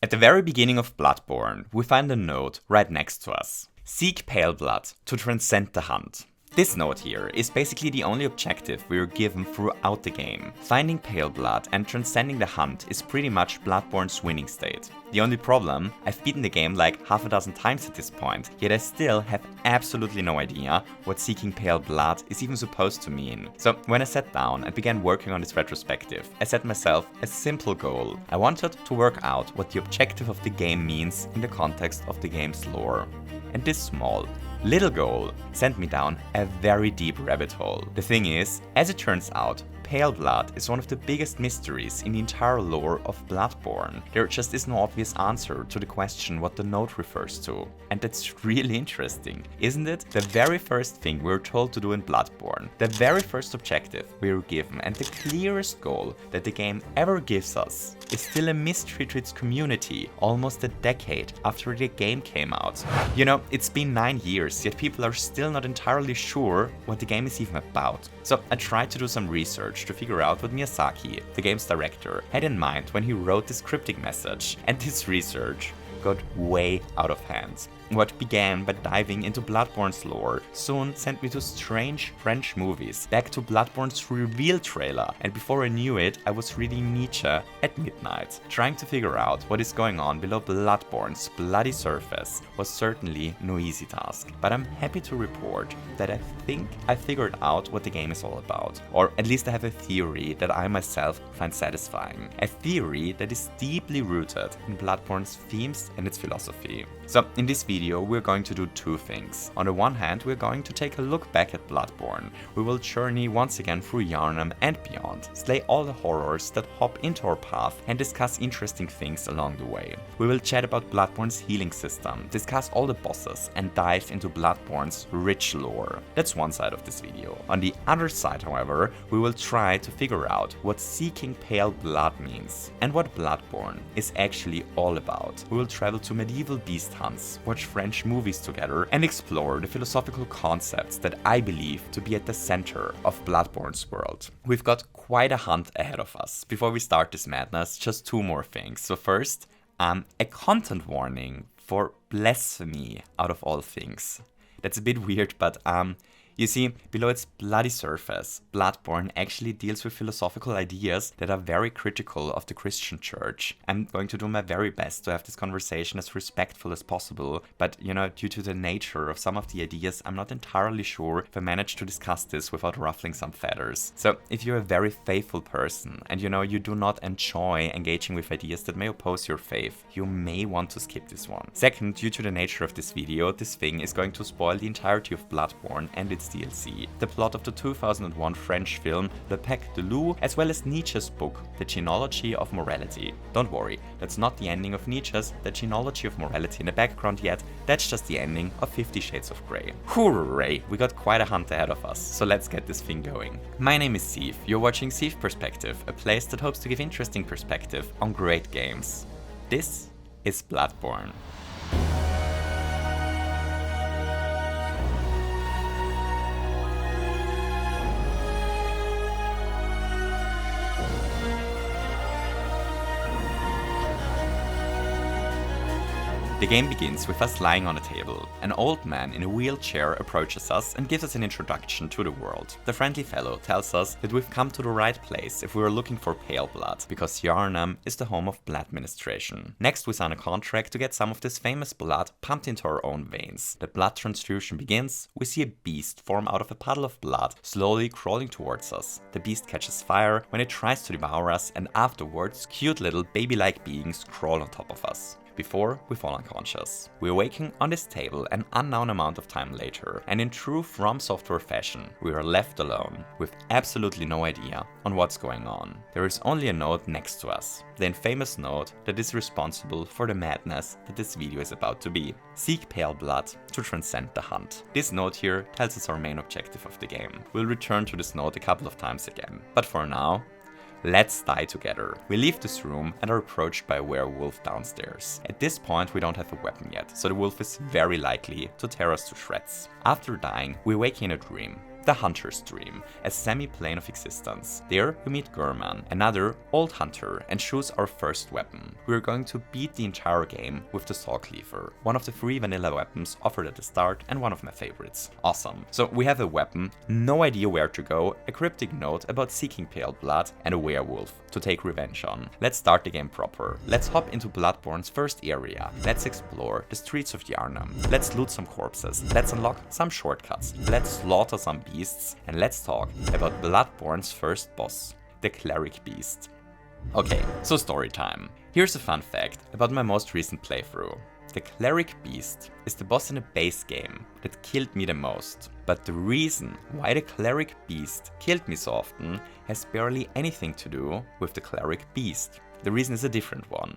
At the very beginning of Bloodborne, we find a note right next to us. Seek pale blood to transcend the hunt. This note here is basically the only objective we are given throughout the game. Finding pale blood and transcending the hunt is pretty much Bloodborne's winning state. The only problem, I've beaten the game like half a dozen times at this point, yet I still have absolutely no idea what seeking pale blood is even supposed to mean. So when I sat down and began working on this retrospective, I set myself a simple goal. I wanted to work out what the objective of the game means in the context of the game's lore. And this small, little goal sent me down a very deep rabbit hole. The thing is, as it turns out, pale blood is one of the biggest mysteries in the entire lore of Bloodborne. There just is no obvious answer to the question what the note refers to. And that's really interesting, isn't it? The very first thing we're told to do in Bloodborne, the very first objective we're given, and the clearest goal that the game ever gives us is still a mystery to its community almost a decade after the game came out. You know, it's been 9 years, yet people are still not entirely sure what the game is even about. So I tried to do some research to figure out what Miyazaki, the game's director, had in mind when he wrote this cryptic message, and this research got way out of hand. What began by diving into Bloodborne's lore soon sent me to strange French movies, back to Bloodborne's reveal trailer, and before I knew it, I was reading Nietzsche at midnight. Trying to figure out what is going on below Bloodborne's bloody surface was certainly no easy task, but I'm happy to report that I think I figured out what the game is all about, or at least I have a theory that I myself find satisfying. A theory that is deeply rooted in Bloodborne's themes and its philosophy. So in this video we're going to do two things. On the one hand, we're going to take a look back at Bloodborne. We will journey once again through Yharnam and beyond, slay all the horrors that hop into our path, and discuss interesting things along the way. We will chat about Bloodborne's healing system, discuss all the bosses, and dive into Bloodborne's rich lore. That's one side of this video. On the other side, however, we will try to figure out what seeking pale blood means, and what Bloodborne is actually all about. We will travel to medieval beast hunts, watch French movies together, and explore the philosophical concepts that I believe to be at the center of Bloodborne's world. We've got quite a hunt ahead of us. Before we start this madness, just two more things. So first, a content warning for blasphemy out of all things. That's a bit weird, but you see, below its bloody surface, Bloodborne actually deals with philosophical ideas that are very critical of the Christian church. I'm going to do my very best to have this conversation as respectful as possible, but you know, due to the nature of some of the ideas, I'm not entirely sure if I managed to discuss this without ruffling some feathers. So if you're a very faithful person and you know you do not enjoy engaging with ideas that may oppose your faith, you may want to skip this one. Second, due to the nature of this video, this thing is going to spoil the entirety of Bloodborne and its DLC, the plot of the 2001 French film Le Pacte de Loup, as well as Nietzsche's book, The Genealogy of Morality. Don't worry, that's not the ending of Nietzsche's The Genealogy of Morality in the background yet, that's just the ending of 50 Shades of Grey. Hooray! We got quite a hunt ahead of us, so let's get this thing going. My name is Ceave, you're watching Ceave Perspective, a place that hopes to give interesting perspective on great games. This is Bloodborne. The game begins with us lying on a table. An old man in a wheelchair approaches us and gives us an introduction to the world. The friendly fellow tells us that we've come to the right place if we are looking for pale blood, because Yharnam is the home of blood administration. Next we sign a contract to get some of this famous blood pumped into our own veins. The blood transfusion begins, we see a beast form out of a puddle of blood, slowly crawling towards us. The beast catches fire when it tries to devour us, and afterwards cute little baby-like beings crawl on top of us. Before we fall unconscious. We awaken on this table an unknown amount of time later, and in true From Software fashion, we are left alone, with absolutely no idea on what's going on. There is only a note next to us, the infamous note that is responsible for the madness that this video is about to be. Seek pale blood to transcend the hunt. This note here tells us our main objective of the game. We'll return to this note a couple of times again, but for now, let's die together. We leave this room and are approached by a werewolf downstairs. At this point we don't have a weapon yet, so the wolf is very likely to tear us to shreds. After dying, we wake in a dream. the Hunter's Dream, a semi-plane of existence. There we meet Gurman, another old hunter, and choose our first weapon. We are going to beat the entire game with the Saw Cleaver, one of the 3 vanilla weapons offered at the start and one of my favorites. Awesome. So we have a weapon, no idea where to go, a cryptic note about seeking pale blood, and a werewolf to take revenge on. Let's start the game proper. Let's hop into Bloodborne's first area. Let's explore the streets of Yharnam. Let's loot some corpses. Let's unlock some shortcuts. Let's slaughter some beasts. And let's talk about Bloodborne's first boss, the Cleric Beast. Okay, so story time. Here's a fun fact about my most recent playthrough. The Cleric Beast is the boss in the base game that killed me the most. But the reason why the Cleric Beast killed me so often has barely anything to do with the Cleric Beast. The reason is a different one.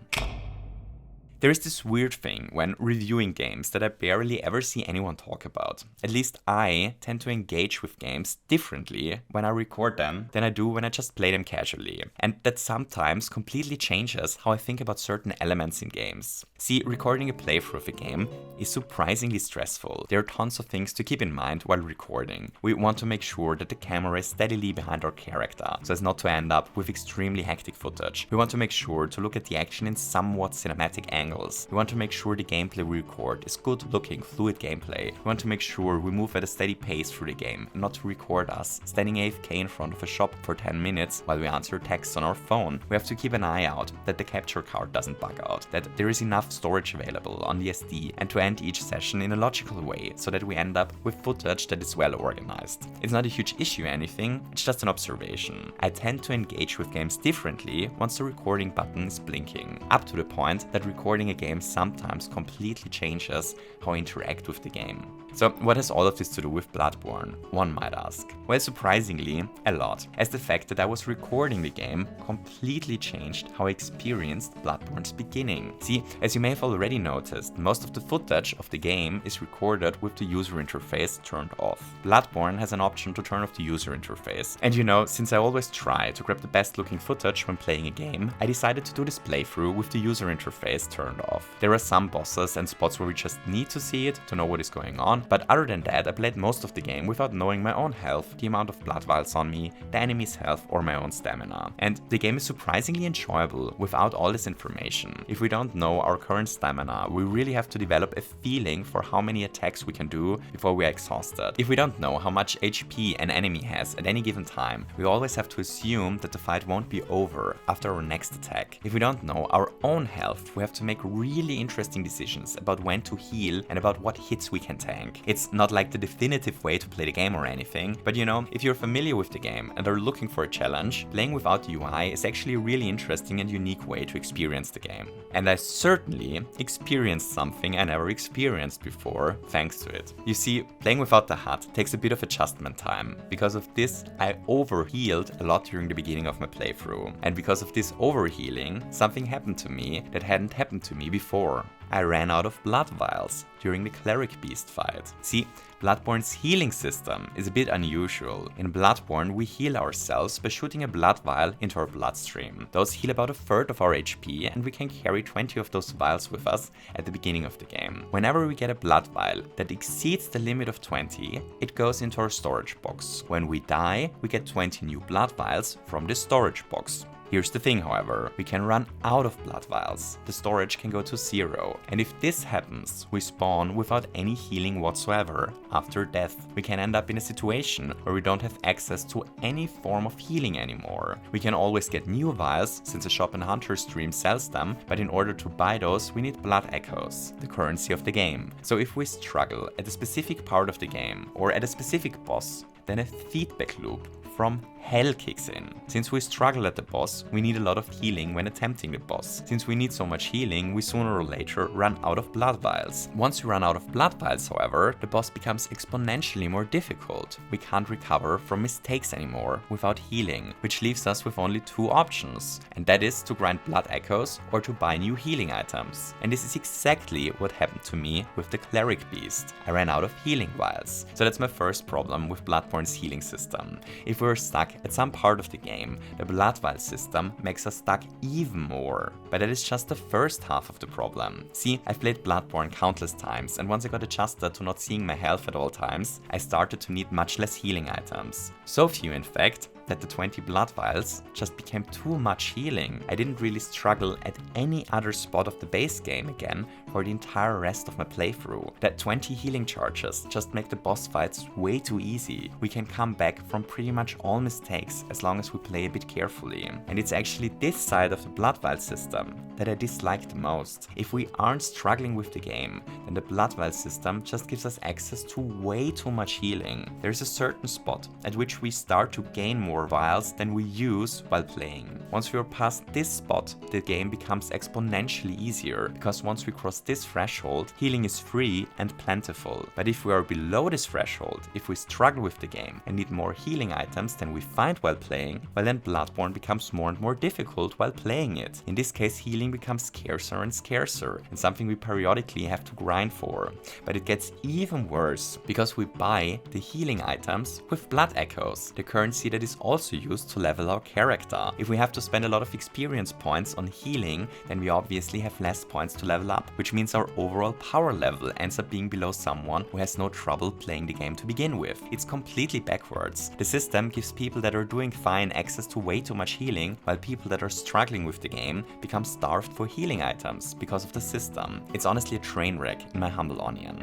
There is this weird thing when reviewing games that I barely ever see anyone talk about. At least I tend to engage with games differently when I record them than I do when I just play them casually. And that sometimes completely changes how I think about certain elements in games. See, recording a playthrough of a game is surprisingly stressful. There are tons of things to keep in mind while recording. We want to make sure that the camera is steadily behind our character, so as not to end up with extremely hectic footage. We want to make sure to look at the action in somewhat cinematic angles. We want to make sure the gameplay we record is good looking, fluid gameplay. We want to make sure we move at a steady pace through the game, and not to record us standing AFK in front of a shop for 10 minutes while we answer texts on our phone. We have to keep an eye out that the capture card doesn't bug out, that there is enough storage available on the SD, and to end each session in a logical way so that we end up with footage that is well organized. It's not a huge issue or anything, it's just an observation. I tend to engage with games differently once the recording button is blinking, up to the point that recording a game sometimes completely changes how I interact with the game. So what has all of this to do with Bloodborne, one might ask? Well, surprisingly, a lot, as the fact that I was recording the game completely changed how I experienced Bloodborne's beginning. See, as you may have already noticed, most of the footage of the game is recorded with the user interface turned off. Bloodborne has an option to turn off the user interface. And you know, since I always try to grab the best looking footage when playing a game, I decided to do this playthrough with the user interface turned off. There are some bosses and spots where we just need to see it to know what is going on, but other than that, I played most of the game without knowing my own health, the amount of blood vials on me, the enemy's health, or my own stamina. And the game is surprisingly enjoyable without all this information. If we don't know our current stamina, we really have to develop a feeling for how many attacks we can do before we are exhausted. If we don't know how much HP an enemy has at any given time, we always have to assume that the fight won't be over after our next attack. If we don't know our own health, we have to make really interesting decisions about when to heal and about what hits we can tank. It's not like the definitive way to play the game or anything, but you know, if you're familiar with the game and are looking for a challenge, playing without the UI is actually a really interesting and unique way to experience the game. And I certainly experienced something I never experienced before thanks to it. You see, playing without the HUD takes a bit of adjustment time. Because of this, I overhealed a lot during the beginning of my playthrough. And because of this overhealing, something happened to me that hadn't happened to me before. I ran out of blood vials during the Cleric Beast fight. See, Bloodborne's healing system is a bit unusual. In Bloodborne, we heal ourselves by shooting a blood vial into our bloodstream. Those heal about a third of our HP, and we can carry 20 of those vials with us at the beginning of the game. Whenever we get a blood vial that exceeds the limit of 20, it goes into our storage box. When we die, we get 20 new blood vials from the storage box. Here's the thing, however, we can run out of blood vials. The storage can go to 0, and if this happens, we spawn without any healing whatsoever after death. We can end up in a situation where we don't have access to any form of healing anymore. We can always get new vials, since a shop in Hunter's Dream sells them, but in order to buy those, we need blood echoes, the currency of the game. So if we struggle at a specific part of the game, or at a specific boss, then a feedback loop from hell kicks in. Since we struggle at the boss, we need a lot of healing when attempting the boss. Since we need so much healing, we sooner or later run out of blood vials. Once we run out of blood vials, however, the boss becomes exponentially more difficult. We can't recover from mistakes anymore without healing, which leaves us with only two options, and that is to grind blood echoes or to buy new healing items. And this is exactly what happened to me with the Cleric Beast. I ran out of healing vials. So that's my first problem with Bloodborne's healing system. If we're stuck stuck at some part of the game, the blood vial system makes us stuck even more. But that is just the first half of the problem. See, I've played Bloodborne countless times, and once I got adjusted to not seeing my health at all times, I started to need much less healing items. So few in fact, that the 20 blood vials just became too much healing. I didn't really struggle at any other spot of the base game again for the entire rest of my playthrough. That 20 healing charges just make the boss fights way too easy. We can come back from pretty much all mistakes as long as we play a bit carefully. And it's actually this side of the blood vial system that I dislike the most. If we aren't struggling with the game, then the blood vial system just gives us access to way too much healing. There's a certain spot at which we start to gain more vials than we use while playing. Once we are past this spot, the game becomes exponentially easier, because once we cross this threshold, healing is free and plentiful. But if we are below this threshold, if we struggle with the game and need more healing items than we find while playing, well then Bloodborne becomes more and more difficult while playing it. In this case, healing becomes scarcer and scarcer, and something we periodically have to grind for. But it gets even worse, because we buy the healing items with blood echoes, the currency that is also used to level our character. If we have to spend a lot of experience points on healing, then we obviously have less points to level up, which means our overall power level ends up being below someone who has no trouble playing the game to begin with. It's completely backwards. The system gives people that are doing fine access to way too much healing, while people that are struggling with the game become starved for healing items because of the system. It's honestly a train wreck, in my humble opinion.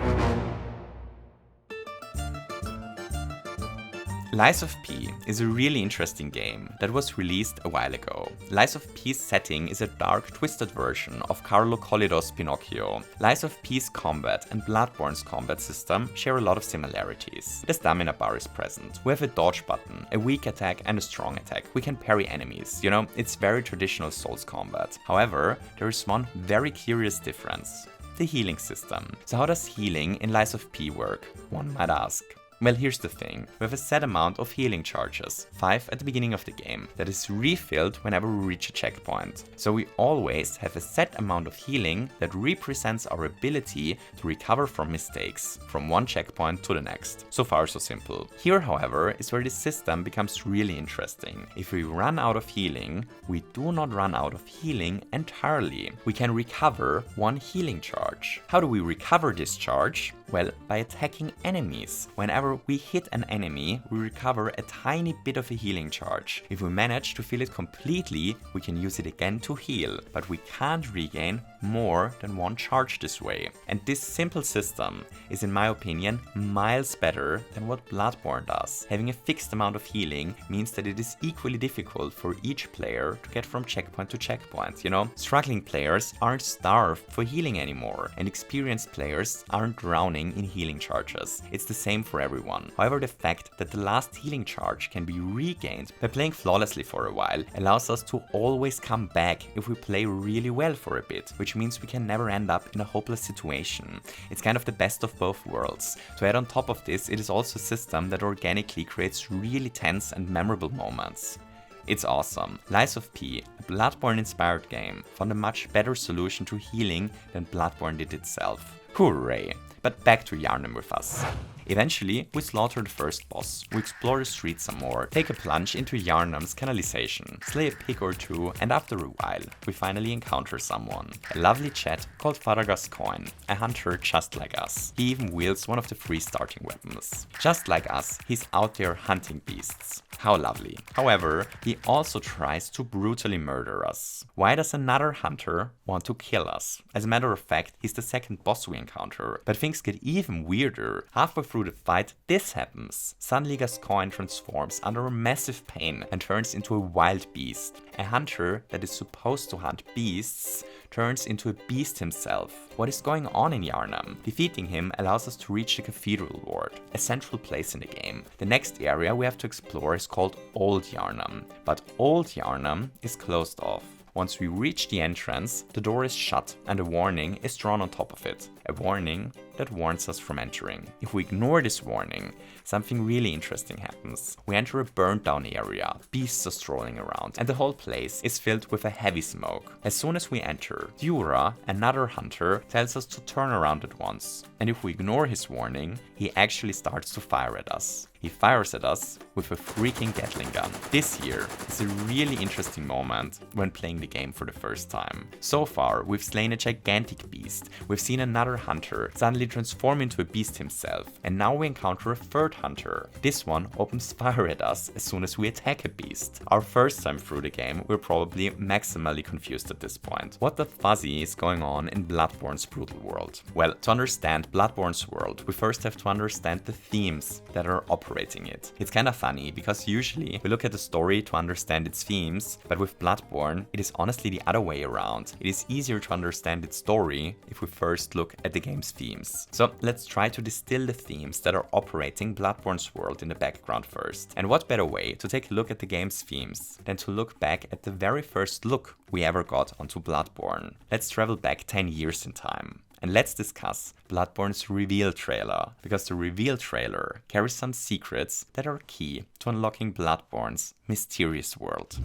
Lies of P is a really interesting game that was released a while ago. Lies of P's setting is a dark, twisted version of Carlo Collito's Pinocchio. Lies of P's combat and Bloodborne's combat system share a lot of similarities. The stamina bar is present. We have a dodge button, a weak attack and a strong attack. We can parry enemies. You know, it's very traditional Souls combat. However, there is one very curious difference: the healing system. So how does healing in Lies of P work, one might ask? Well, here's the thing. We have a set amount of healing charges, 5 at the beginning of the game, that is refilled whenever we reach a checkpoint. So we always have a set amount of healing that represents our ability to recover from mistakes, from one checkpoint to the next. So far so simple. Here, however, is where the system becomes really interesting. If we run out of healing, we do not run out of healing entirely. We can recover one healing charge. How do we recover this charge? Well, by attacking enemies. Whenever we hit an enemy, we recover a tiny bit of a healing charge. If we manage to fill it completely, we can use it again to heal, but we can't regain more than one charge this way. And this simple system is, in my opinion, miles better than what Bloodborne does. Having a fixed amount of healing means that it is equally difficult for each player to get from checkpoint to checkpoint, you know? Struggling players aren't starved for healing anymore, and experienced players aren't drowning in healing charges. It's the same for everyone. However, the fact that the last healing charge can be regained by playing flawlessly for a while allows us to always come back if we play really well for a bit, which means we can never end up in a hopeless situation. It's kind of the best of both worlds. To add on top of this, it is also a system that organically creates really tense and memorable moments. It's awesome. Lies of P, a Bloodborne-inspired game, found a much better solution to healing than Bloodborne did itself. Hooray! But back to Yharnam with us. Eventually, we slaughter the first boss, we explore the streets some more, take a plunge into Yharnam's canalization, slay a pig or two, and after a while, we finally encounter someone. A lovely chat called Father Gascoigne, a hunter just like us. He even wields one of the 3 starting weapons. Just like us, he's out there hunting beasts. How lovely. However, he also tries to brutally murder us. Why does another hunter want to kill us? As a matter of fact, he's the second boss we encounter. But things get even weirder. Halfway through the fight, this happens. Suddenly Gascoigne transforms under a massive pain and turns into a wild beast. A hunter that is supposed to hunt beasts turns into a beast himself. What is going on in Yharnam? Defeating him allows us to reach the Cathedral Ward, a central place in the game. The next area we have to explore is called Old Yharnam, but Old Yharnam is closed off. Once we reach the entrance, the door is shut and a warning is drawn on top of it. A warning that warns us from entering. If we ignore this warning, something really interesting happens. We enter a burnt down area, beasts are strolling around, and the whole place is filled with a heavy smoke. As soon as we enter, Dura, another hunter, tells us to turn around at once. And if we ignore his warning, he actually starts to fire at us. He fires at us with a freaking Gatling gun. This here is a really interesting moment when playing the game for the first time. So far, we've slain a gigantic beast, we've seen another hunter suddenly transform into a beast himself, and now we encounter a third hunter. This one opens fire at us as soon as we attack a beast. Our first time through the game, we're probably maximally confused at this point. What the fuzzy is going on in Bloodborne's brutal world? Well, to understand Bloodborne's world, we first have to understand the themes that are operating it. It's kind of funny because usually we look at the story to understand its themes, but with Bloodborne it is honestly the other way around. It is easier to understand its story if we first look at the game's themes. So let's try to distill the themes that are operating Bloodborne's world in the background first. And what better way to take a look at the game's themes than to look back at the very first look we ever got onto Bloodborne. Let's travel back 10 years in time. And let's discuss Bloodborne's reveal trailer, because the reveal trailer carries some secrets that are key to unlocking Bloodborne's mysterious world.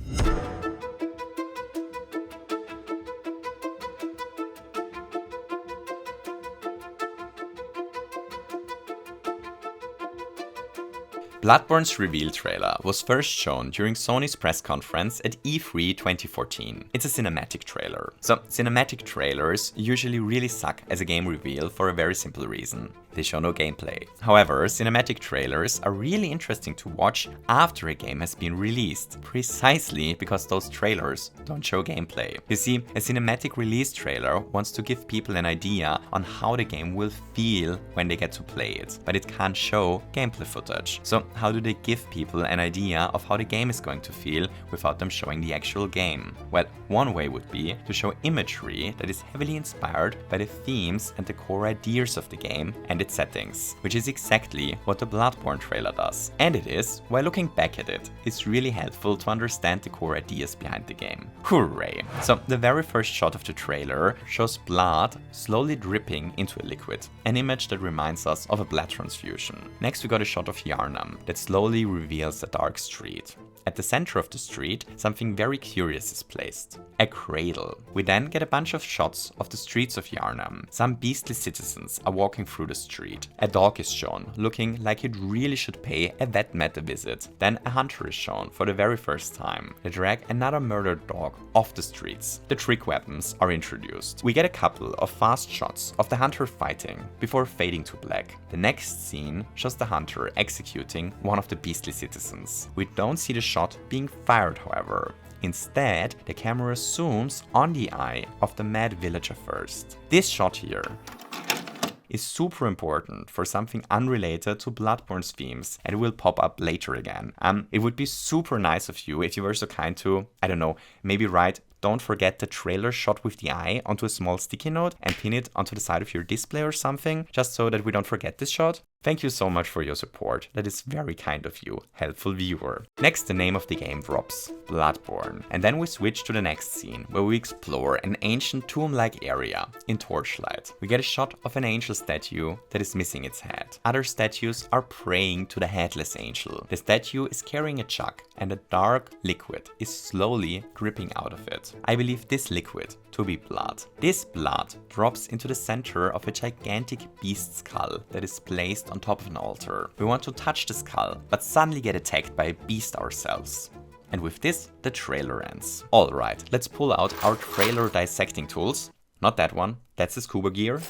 Bloodborne's reveal trailer was first shown during Sony's press conference at E3 2014. It's a cinematic trailer. So, cinematic trailers usually really suck as a game reveal for a very simple reason. They show no gameplay. However, cinematic trailers are really interesting to watch after a game has been released, precisely because those trailers don't show gameplay. You see, a cinematic release trailer wants to give people an idea on how the game will feel when they get to play it, but it can't show gameplay footage. So how do they give people an idea of how the game is going to feel without them showing the actual game? Well, one way would be to show imagery that is heavily inspired by the themes and the core ideas of the game and its settings, which is exactly what the Bloodborne trailer does. And it is, while looking back at it, it's really helpful to understand the core ideas behind the game. Hooray! So the very first shot of the trailer shows blood slowly dripping into a liquid, an image that reminds us of a blood transfusion. Next we got a shot of Yharnam that slowly reveals a dark street. At the center of the street, something very curious is placed. A cradle. We then get a bunch of shots of the streets of Yharnam. Some beastly citizens are walking through the street. A dog is shown, looking like it really should pay a vet mat a visit. Then a hunter is shown for the very first time. They drag another murdered dog off the streets. The trick weapons are introduced. We get a couple of fast shots of the hunter fighting before fading to black. The next scene shows the hunter executing one of the beastly citizens. We don't see the shot being fired, however. Instead, the camera zooms on the eye of the mad villager first. This shot here is super important for something unrelated to Bloodborne's themes, and it will pop up later again. It would be super nice of you if you were so kind to, I don't know, maybe write "Don't forget the trailer shot with the eye" onto a small sticky note and pin it onto the side of your display or something, just so that we don't forget this shot. Thank you so much for your support, that is very kind of you, helpful viewer. Next, the name of the game drops, Bloodborne, and then we switch to the next scene, where we explore an ancient tomb-like area in torchlight. We get a shot of an angel statue that is missing its head. Other statues are praying to the headless angel. The statue is carrying a jug, and a dark liquid is slowly dripping out of it. I believe this liquid to be blood. This blood drops into the center of a gigantic beast skull that is placed on top of an altar. We want to touch the skull, but suddenly get attacked by a beast ourselves. And with this, the trailer ends. Alright, let's pull out our trailer dissecting tools. Not that one, that's the scuba gear.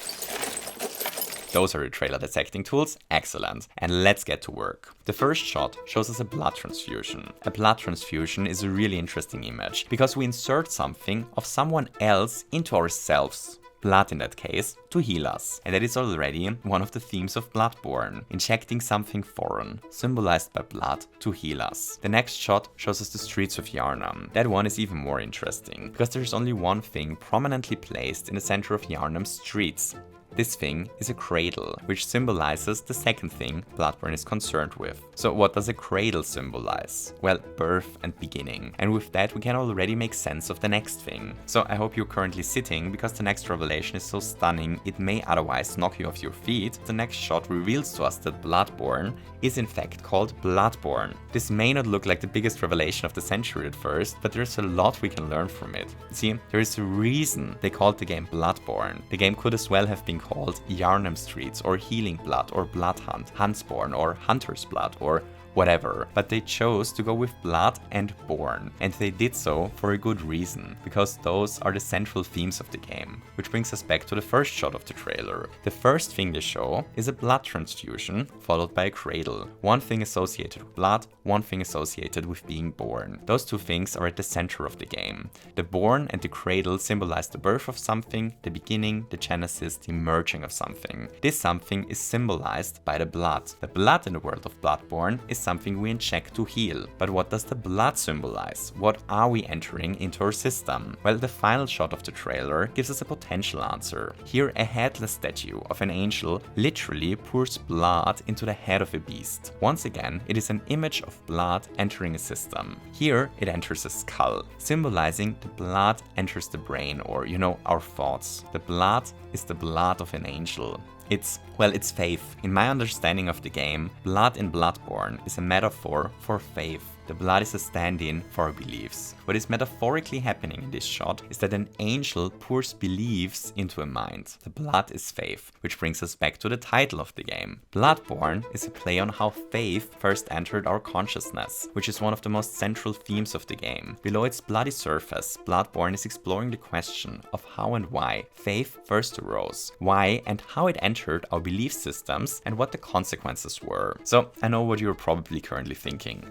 Those are the trailer dissecting tools, excellent. And let's get to work. The first shot shows us a blood transfusion. A blood transfusion is a really interesting image, because we insert something of someone else into ourselves. Blood in that case, to heal us. And that is already one of the themes of Bloodborne, injecting something foreign, symbolized by blood, to heal us. The next shot shows us the streets of Yharnam. That one is even more interesting, because there's only one thing prominently placed in the center of Yharnam's streets. This thing is a cradle, which symbolizes the second thing Bloodborne is concerned with. So what does a cradle symbolize? Well, birth and beginning. And with that we can already make sense of the next thing. So I hope you're currently sitting, because the next revelation is so stunning it may otherwise knock you off your feet. The next shot reveals to us that Bloodborne is in fact called Bloodborne. This may not look like the biggest revelation of the century at first, but there's a lot we can learn from it. See, there is a reason they called the game Bloodborne. The game could as well have been called Yharnam Streets, or Healing Blood, or Blood Hunt, Huntsborn, or Hunter's Blood, or whatever, but they chose to go with blood and born, and they did so for a good reason, because those are the central themes of the game. Which brings us back to the first shot of the trailer. The first thing they show is a blood transfusion, followed by a cradle. One thing associated with blood, one thing associated with being born. Those two things are at the center of the game. The born and the cradle symbolize the birth of something, the beginning, the genesis, the emerging of something. This something is symbolized by the blood. The blood in the world of Bloodborne is something we inject to heal. But what does the blood symbolize? What are we entering into our system? Well, the final shot of the trailer gives us a potential answer. Here, a headless statue of an angel literally pours blood into the head of a beast. Once again, it is an image of blood entering a system. Here, it enters a skull, symbolizing the blood enters the brain, or, our thoughts. The blood is the blood of an angel. It's faith. In my understanding of the game, blood in Bloodborne is a metaphor for faith. The blood is a stand-in for our beliefs. What is metaphorically happening in this shot is that an angel pours beliefs into a mind. The blood is faith, which brings us back to the title of the game. Bloodborne is a play on how faith first entered our consciousness, which is one of the most central themes of the game. Below its bloody surface, Bloodborne is exploring the question of how and why faith first arose, why and how it entered our belief systems, and what the consequences were. So, I know what you're probably currently thinking.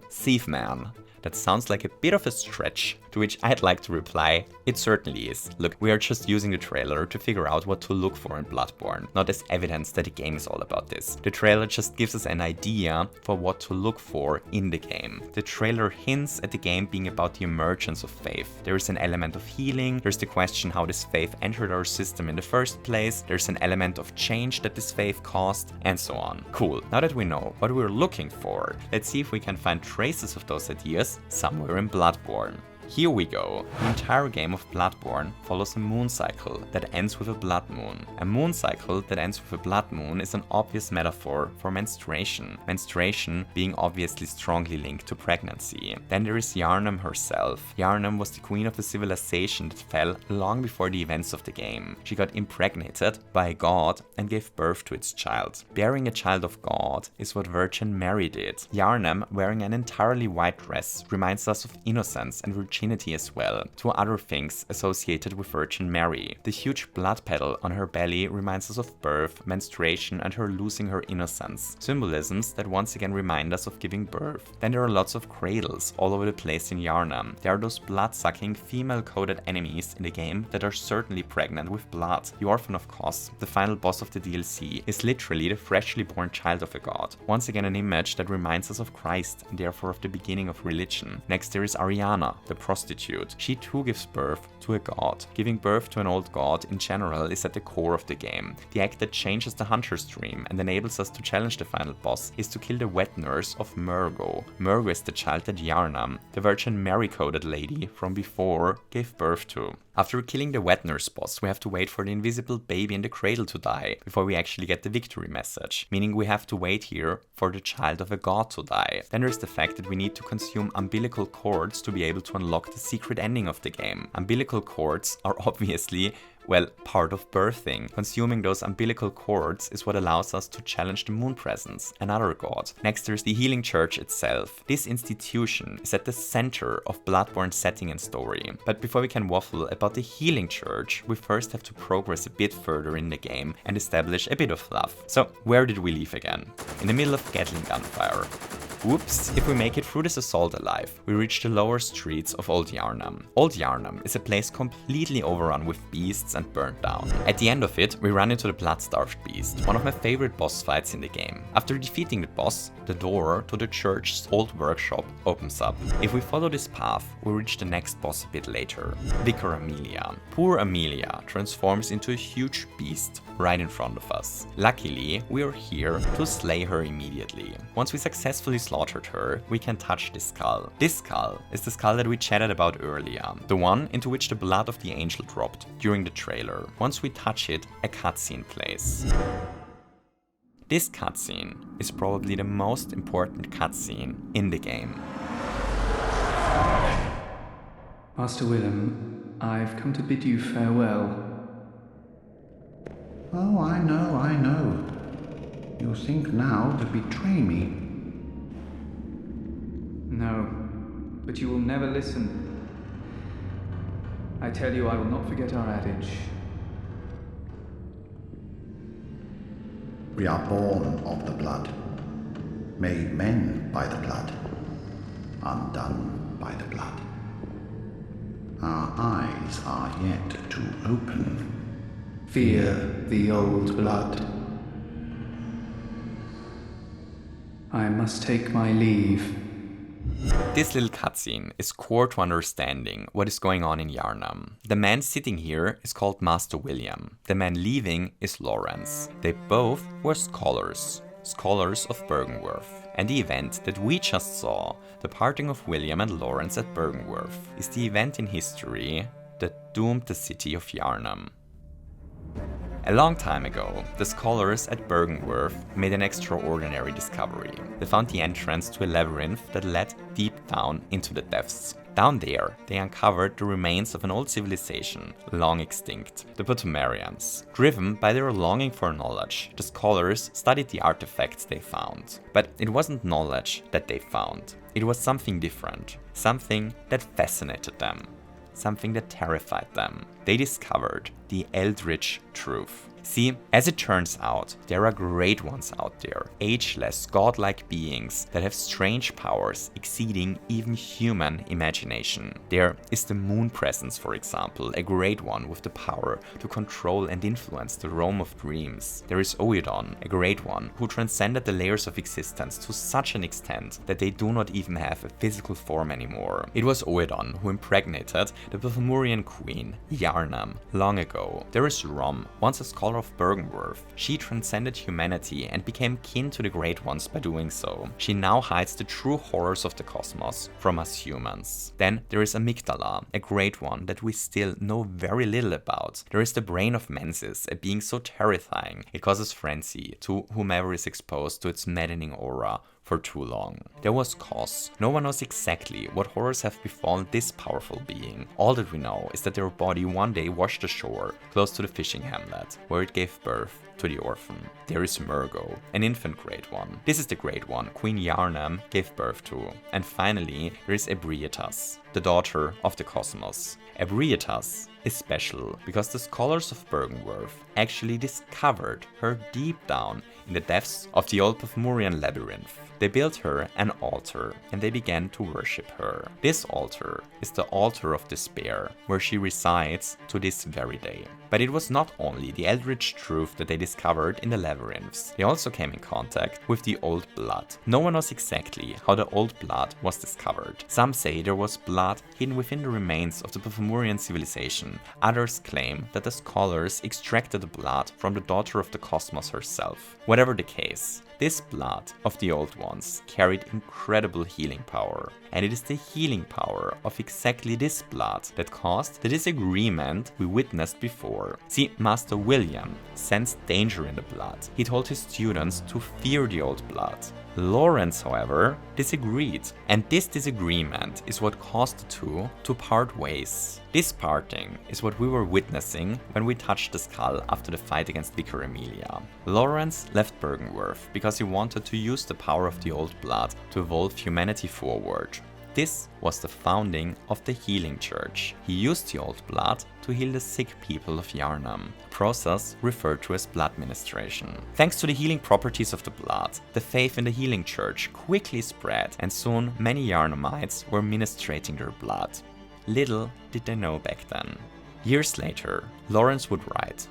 Ceave, man. That sounds like a bit of a stretch, to which I'd like to reply, it certainly is. Look, we are just using the trailer to figure out what to look for in Bloodborne, not as evidence that the game is all about this. The trailer just gives us an idea for what to look for in the game. The trailer hints at the game being about the emergence of faith. There is an element of healing, there's the question how this faith entered our system in the first place, there's an element of change that this faith caused, and so on. Cool, now that we know what we're looking for, let's see if we can find traces of those ideas somewhere in Bloodborne. Here we go. The entire game of Bloodborne follows a moon cycle that ends with a blood moon. A moon cycle that ends with a blood moon is an obvious metaphor for menstruation. Menstruation being obviously strongly linked to pregnancy. Then there is Yharnam herself. Yharnam was the queen of the civilization that fell long before the events of the game. She got impregnated by a god and gave birth to its child. Bearing a child of God is what Virgin Mary did. Yharnam, wearing an entirely white dress, reminds us of innocence and virginity as well, two other things associated with Virgin Mary. The huge blood petal on her belly reminds us of birth, menstruation, and her losing her innocence. Symbolisms that once again remind us of giving birth. Then there are lots of cradles all over the place in Yharnam. There are those blood-sucking, female-coded enemies in the game that are certainly pregnant with blood. The Orphan of Kos, the final boss of the DLC, is literally the freshly born child of a god. Once again an image that reminds us of Christ, and therefore of the beginning of religion. Next there is Ariana, the prostitute. She too gives birth to a god. Giving birth to an old god in general is at the core of the game. The act that changes the hunter's dream and enables us to challenge the final boss is to kill the wet nurse of Murgo. Murgo is the child that Yharnam, the Virgin Mary-coded lady from before, gave birth to. After killing the wet nurse boss, we have to wait for the invisible baby in the cradle to die before we actually get the victory message, meaning we have to wait here for the child of a god to die. Then there's the fact that we need to consume umbilical cords to be able to unlock the secret ending of the game. Umbilical cords are obviously part of birthing. Consuming those umbilical cords is what allows us to challenge the moon presence, another god. Next there's the healing church itself. This institution is at the center of Bloodborne's setting and story. But before we can waffle about the healing church, we first have to progress a bit further in the game and establish a bit of fluff. So where did we leave again? In the middle of Gatling gunfire. Oops, if we make it through this assault alive, we reach the lower streets of Old Yharnam. Old Yharnam is a place completely overrun with beasts and burnt down. At the end of it, we run into the blood-starved beast, one of my favorite boss fights in the game. After defeating the boss, the door to the church's old workshop opens up. If we follow this path, we reach the next boss a bit later, Vicar Amelia. Poor Amelia transforms into a huge beast right in front of us. Luckily, we are here to slay her immediately. Once we successfully slaughtered her, we can touch this skull. This skull is the skull that we chatted about earlier, the one into which the blood of the angel dropped during the trailer. Once we touch it, a cutscene plays. This cutscene is probably the most important cutscene in the game. Master Willem, I've come to bid you farewell. Oh, I know. You think now to betray me? No, but you will never listen. I tell you, I will not forget our adage. We are born of the blood, made men by the blood, undone by the blood. Our eyes are yet to open. Fear the old blood. I must take my leave. This little cutscene is core to understanding what is going on in Yharnam. The man sitting here is called Master William. The man leaving is Lawrence. They both were scholars of Byrgenwerth. And the event that we just saw, the parting of William and Lawrence at Byrgenwerth, is the event in history that doomed the city of Yharnam. A long time ago, the scholars at Byrgenwerth made an extraordinary discovery. They found the entrance to a labyrinth that led deep down into the depths. Down there, they uncovered the remains of an old civilization, long extinct, the Bloodbonre. Driven by their longing for knowledge, the scholars studied the artifacts they found. But it wasn't knowledge that they found. It was something different, something that fascinated them. Something that terrified them. They discovered the eldritch truth. See, as it turns out, there are great ones out there, ageless, godlike beings that have strange powers exceeding even human imagination. There is the moon presence, for example, a great one with the power to control and influence the realm of dreams. There is Oedon, a great one who transcended the layers of existence to such an extent that they do not even have a physical form anymore. It was Oedon who impregnated the Bloodbonre queen, Yharnam, long ago. There is Rom, once a scholar of Byrgenwerth. She transcended humanity and became kin to the Great Ones by doing so. She now hides the true horrors of the cosmos from us humans. Then there is Amygdala, a great one that we still know very little about. There is the brain of Mensis, a being so terrifying it causes frenzy to whomever is exposed to its maddening aura for too long. There was Kos. No one knows exactly what horrors have befallen this powerful being. All that we know is that their body one day washed ashore, close to the fishing hamlet, where it gave birth to the orphan. There is Murgo, an infant Great One. This is the Great One Queen Yharnam gave birth to. And finally, there is Ebrietas, the daughter of the cosmos. Ebrietas is special because the scholars of Byrgenwerth actually discovered her deep down in the depths of the old Bloodbonre labyrinth. They built her an altar and they began to worship her. This altar is the altar of despair, where she resides to this very day. But it was not only the eldritch truth that they discovered in the labyrinths, they also came in contact with the old blood. No one knows exactly how the old blood was discovered. Some say there was blood hidden within the remains of the Bloodbonre civilization. Others claim that the scholars extracted the blood from the daughter of the cosmos herself. Whatever the case, this blood of the old ones carried incredible healing power. And it is the healing power of exactly this blood that caused the disagreement we witnessed before. See, Master William sensed danger in the blood. He told his students to fear the old blood. Lawrence, however, disagreed, and this disagreement is what caused the two to part ways. This parting is what we were witnessing when we touched the skull after the fight against Vicar Amelia. Lawrence left Byrgenwerth because he wanted to use the power of the old blood to evolve humanity forward. This was the founding of the healing church. He used the old blood to heal the sick people of Yharnam, a process referred to as blood ministration. Thanks to the healing properties of the blood, the faith in the healing church quickly spread, and soon many Yharnamites were ministrating their blood. Little did they know back then. Years later, Lawrence would write,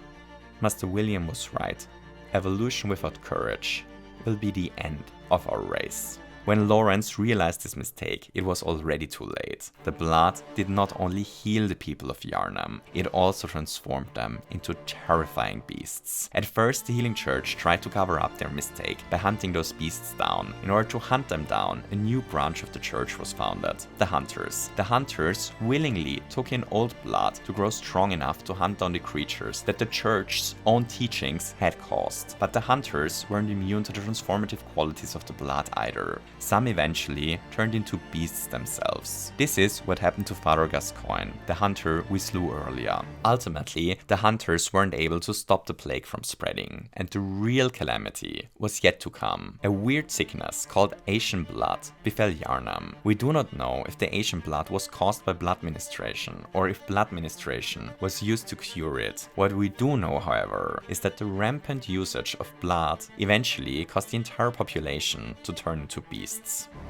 "Master William was right. Evolution without courage will be the end of our race." When Lawrence realized his mistake, it was already too late. The blood did not only heal the people of Yharnam, it also transformed them into terrifying beasts. At first, the healing church tried to cover up their mistake by hunting those beasts down. In order to hunt them down, a new branch of the church was founded, the Hunters. The Hunters willingly took in old blood to grow strong enough to hunt down the creatures that the church's own teachings had caused. But the Hunters weren't immune to the transformative qualities of the blood either. Some eventually turned into beasts themselves. This is what happened to Father Gascoigne, the hunter we slew earlier. Ultimately, the hunters weren't able to stop the plague from spreading, and the real calamity was yet to come. A weird sickness called Asian blood befell Yharnam. We do not know if the Asian blood was caused by blood ministration, or if blood ministration was used to cure it. What we do know, however, is that the rampant usage of blood eventually caused the entire population to turn into beasts.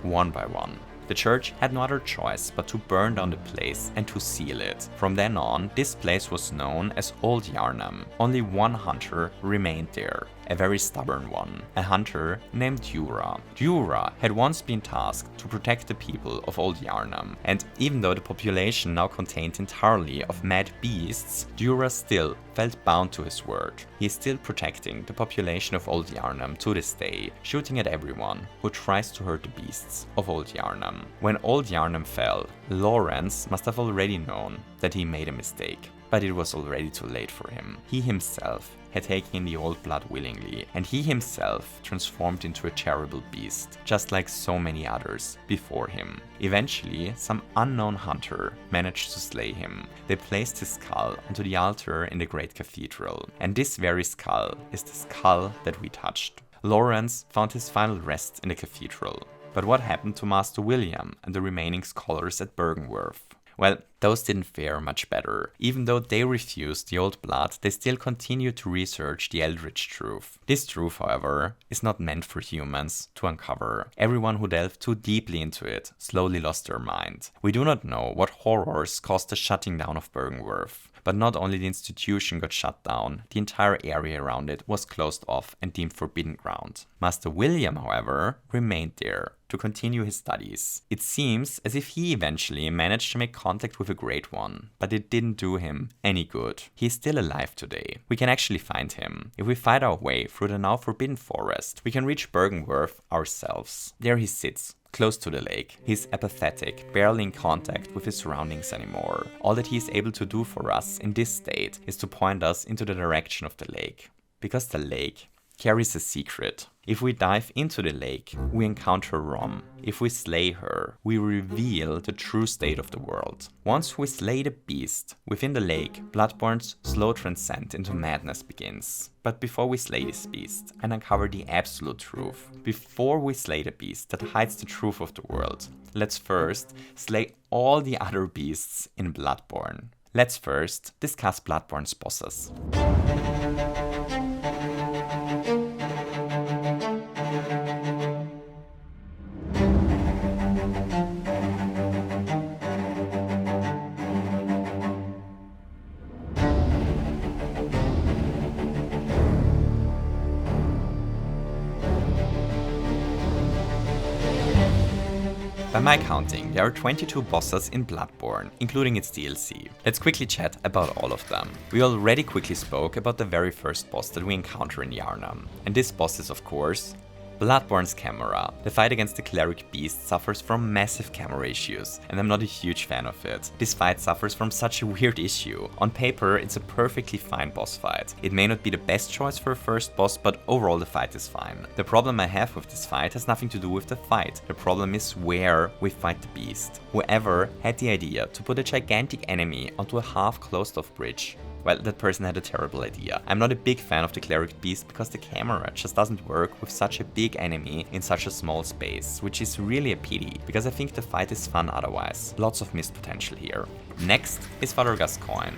One by one. The church had no other choice but to burn down the place and to seal it. From then on, this place was known as Old Yharnam. Only one hunter remained there, a very stubborn one, a hunter named Dura. Dura had once been tasked to protect the people of Old Yharnam, and even though the population now contained entirely of mad beasts, Dura still felt bound to his word. He is still protecting the population of Old Yharnam to this day, shooting at everyone who tries to hurt the beasts of Old Yharnam. When Old Yharnam fell, Lawrence must have already known that he made a mistake, but it was already too late for him. He himself had taken the old blood willingly, and he himself transformed into a terrible beast, just like so many others before him. Eventually, some unknown hunter managed to slay him. They placed his skull onto the altar in the great cathedral, and this very skull is the skull that we touched. Lawrence found his final rest in the cathedral. But what happened to Master William and the remaining scholars at Bergenworth? Well, those didn't fare much better. Even though they refused the old blood, they still continued to research the Eldritch truth. This truth, however, is not meant for humans to uncover. Everyone who delved too deeply into it slowly lost their mind. We do not know what horrors caused the shutting down of Bergenworth. But not only the institution got shut down, the entire area around it was closed off and deemed forbidden ground. Master William, however, remained there to continue his studies. It seems as if he eventually managed to make contact with a Great One, but it didn't do him any good. He is still alive today. We can actually find him. If we fight our way through the now forbidden forest, we can reach Bergenworth ourselves. There he sits, close to the lake. He's apathetic, barely in contact with his surroundings anymore. All that he is able to do for us in this state is to point us into the direction of the lake. Because the lake carries a secret. If we dive into the lake, we encounter Rom. If we slay her, we reveal the true state of the world. Once we slay the beast within the lake, Bloodborne's slow transcend into madness begins. But before we slay this beast and uncover the absolute truth, before we slay the beast that hides the truth of the world, let's first slay all the other beasts in Bloodborne. Let's first discuss Bloodborne's bosses. By my counting, there are 22 bosses in Bloodborne, including its DLC. Let's quickly chat about all of them. We already quickly spoke about the very first boss that we encounter in Yharnam, and this boss is of course Bloodborne's camera. The fight against the cleric beast suffers from massive camera issues, and I'm not a huge fan of it. This fight suffers from such a weird issue. On paper, it's a perfectly fine boss fight. It may not be the best choice for a first boss, but overall the fight is fine. The problem I have with this fight has nothing to do with the fight. The problem is where we fight the beast. Whoever had the idea to put a gigantic enemy onto a half closed off bridge Well, that person had a terrible idea. I'm not a big fan of the cleric beast because the camera just doesn't work with such a big enemy in such a small space, which is really a pity, because I think the fight is fun otherwise. Lots of missed potential here. Next is Father Gascoigne.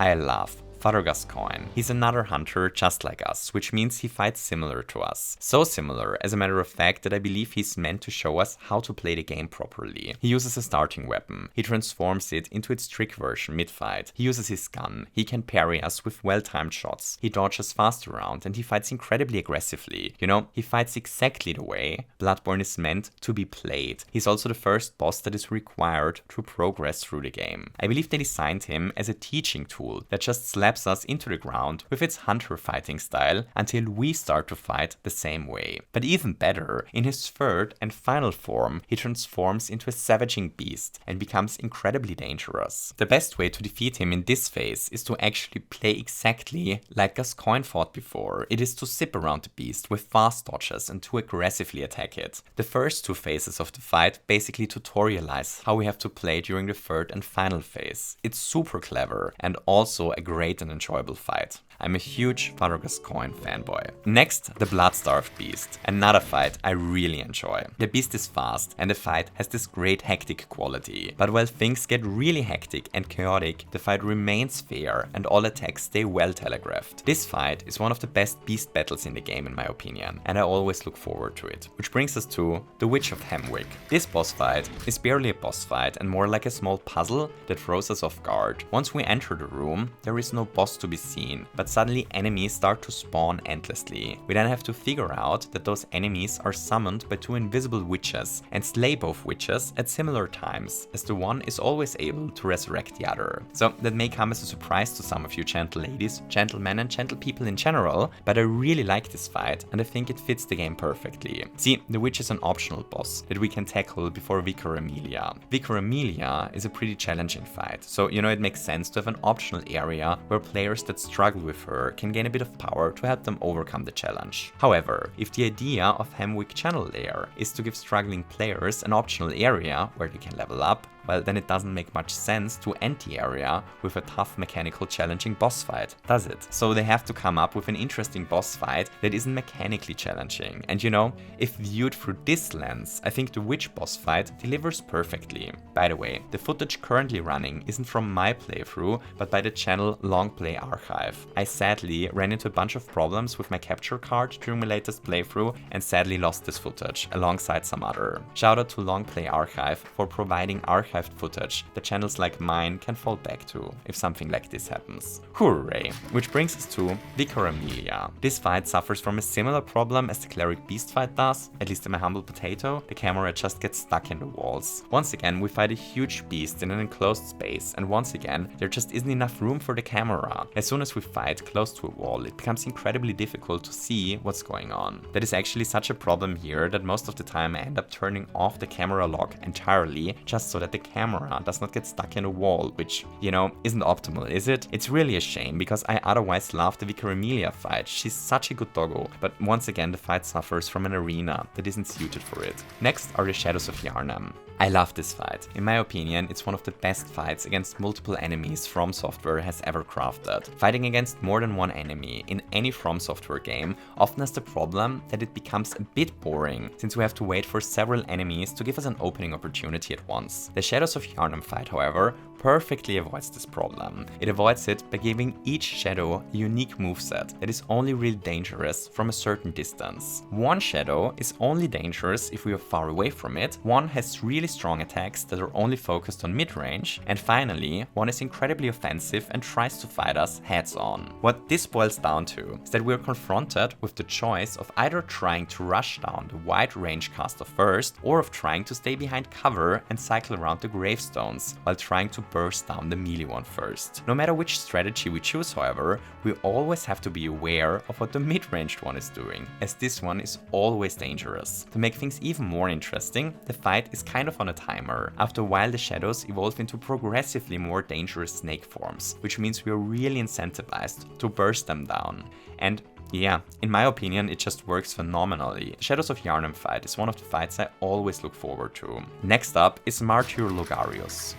I love Father Gascoigne. He's another hunter just like us, which means he fights similar to us. So similar, as a matter of fact, that I believe he's meant to show us how to play the game properly. He uses a starting weapon. He transforms it into its trick version mid-fight. He uses his gun. He can parry us with well-timed shots. He dodges fast around and he fights incredibly aggressively. You know, he fights exactly the way Bloodborne is meant to be played. He's also the first boss that is required to progress through the game. I believe they designed him as a teaching tool that just slaps us into the ground with its hunter fighting style until we start to fight the same way. But even better, in his third and final form, he transforms into a savaging beast and becomes incredibly dangerous. The best way to defeat him in this phase is to actually play exactly like Gascoigne fought before. It is to zip around the beast with fast dodges and to aggressively attack it. The first two phases of the fight basically tutorialize how we have to play during the third and final phase. It's super clever and also a great and enjoyable fight. I'm a huge Father Gascoigne fanboy. Next, the Blood-Starved Beast. Another fight I really enjoy. The beast is fast and the fight has this great hectic quality. But while things get really hectic and chaotic, the fight remains fair and all attacks stay well telegraphed. This fight is one of the best beast battles in the game in my opinion, and I always look forward to it. Which brings us to the Witch of Hemwick. This boss fight is barely a boss fight and more like a small puzzle that throws us off guard. Once we enter the room, there is no boss to be seen, but suddenly enemies start to spawn endlessly. We then have to figure out that those enemies are summoned by two invisible witches and slay both witches at similar times, as the one is always able to resurrect the other. So that may come as a surprise to some of you gentle ladies, gentlemen and gentle people in general, but I really like this fight and I think it fits the game perfectly. See, the witch is an optional boss that we can tackle before Vicar Amelia. Vicar Amelia is a pretty challenging fight, so you know it makes sense to have an optional area where players that struggle with her can gain a bit of power to help them overcome the challenge. However, if the idea of Hemwick Channel Lair is to give struggling players an optional area where they can level up, well then it doesn't make much sense to end the area with a tough mechanical challenging boss fight, does it? So they have to come up with an interesting boss fight that isn't mechanically challenging. And you know, if viewed through this lens, I think the witch boss fight delivers perfectly. By the way, the footage currently running isn't from my playthrough, but by the channel Long Play Archive. I sadly ran into a bunch of problems with my capture card during my latest playthrough and sadly lost this footage alongside some other. Shout out to Long Play Archive for providing archived footage that channels like mine can fall back to if something like this happens. Hooray! Which brings us to Vicar Amelia. This fight suffers from a similar problem as the Cleric Beast fight does, at least in my humble potato. The camera just gets stuck in the walls. Once again, we fight a huge beast in an enclosed space, and once again, there just isn't enough room for the camera. As soon as we fight close to a wall, it becomes incredibly difficult to see what's going on. That is actually such a problem here that most of the time I end up turning off the camera lock entirely just so that the camera does not get stuck in a wall, which, you know, isn't optimal, is it? It's really a shame because I otherwise love the Vicar Amelia fight. She's such a good doggo, but once again the fight suffers from an arena that isn't suited for it. Next are the Shadows of Yharnam. I love this fight. In my opinion, it's one of the best fights against multiple enemies From Software has ever crafted. Fighting against more than one enemy in any From Software game often has the problem that it becomes a bit boring, since we have to wait for several enemies to give us an opening opportunity at once. The Shadows of Yharnam fight, however, perfectly avoids this problem. It avoids it by giving each shadow a unique moveset that is only really dangerous from a certain distance. One shadow is only dangerous if we are far away from it, one has really strong attacks that are only focused on mid-range, and finally, one is incredibly offensive and tries to fight us heads-on. What this boils down to is that we are confronted with the choice of either trying to rush down the wide range caster first, or of trying to stay behind cover and cycle around the gravestones while trying to burst down the melee one first. No matter which strategy we choose, however, we always have to be aware of what the mid-ranged one is doing, as this one is always dangerous. To make things even more interesting, the fight is kind of on a timer. After a while, the shadows evolve into progressively more dangerous snake forms, which means we are really incentivized to burst them down. And yeah, in my opinion, it just works phenomenally. The Shadows of Yharnam fight is one of the fights I always look forward to. Next up is Martyr Logarius.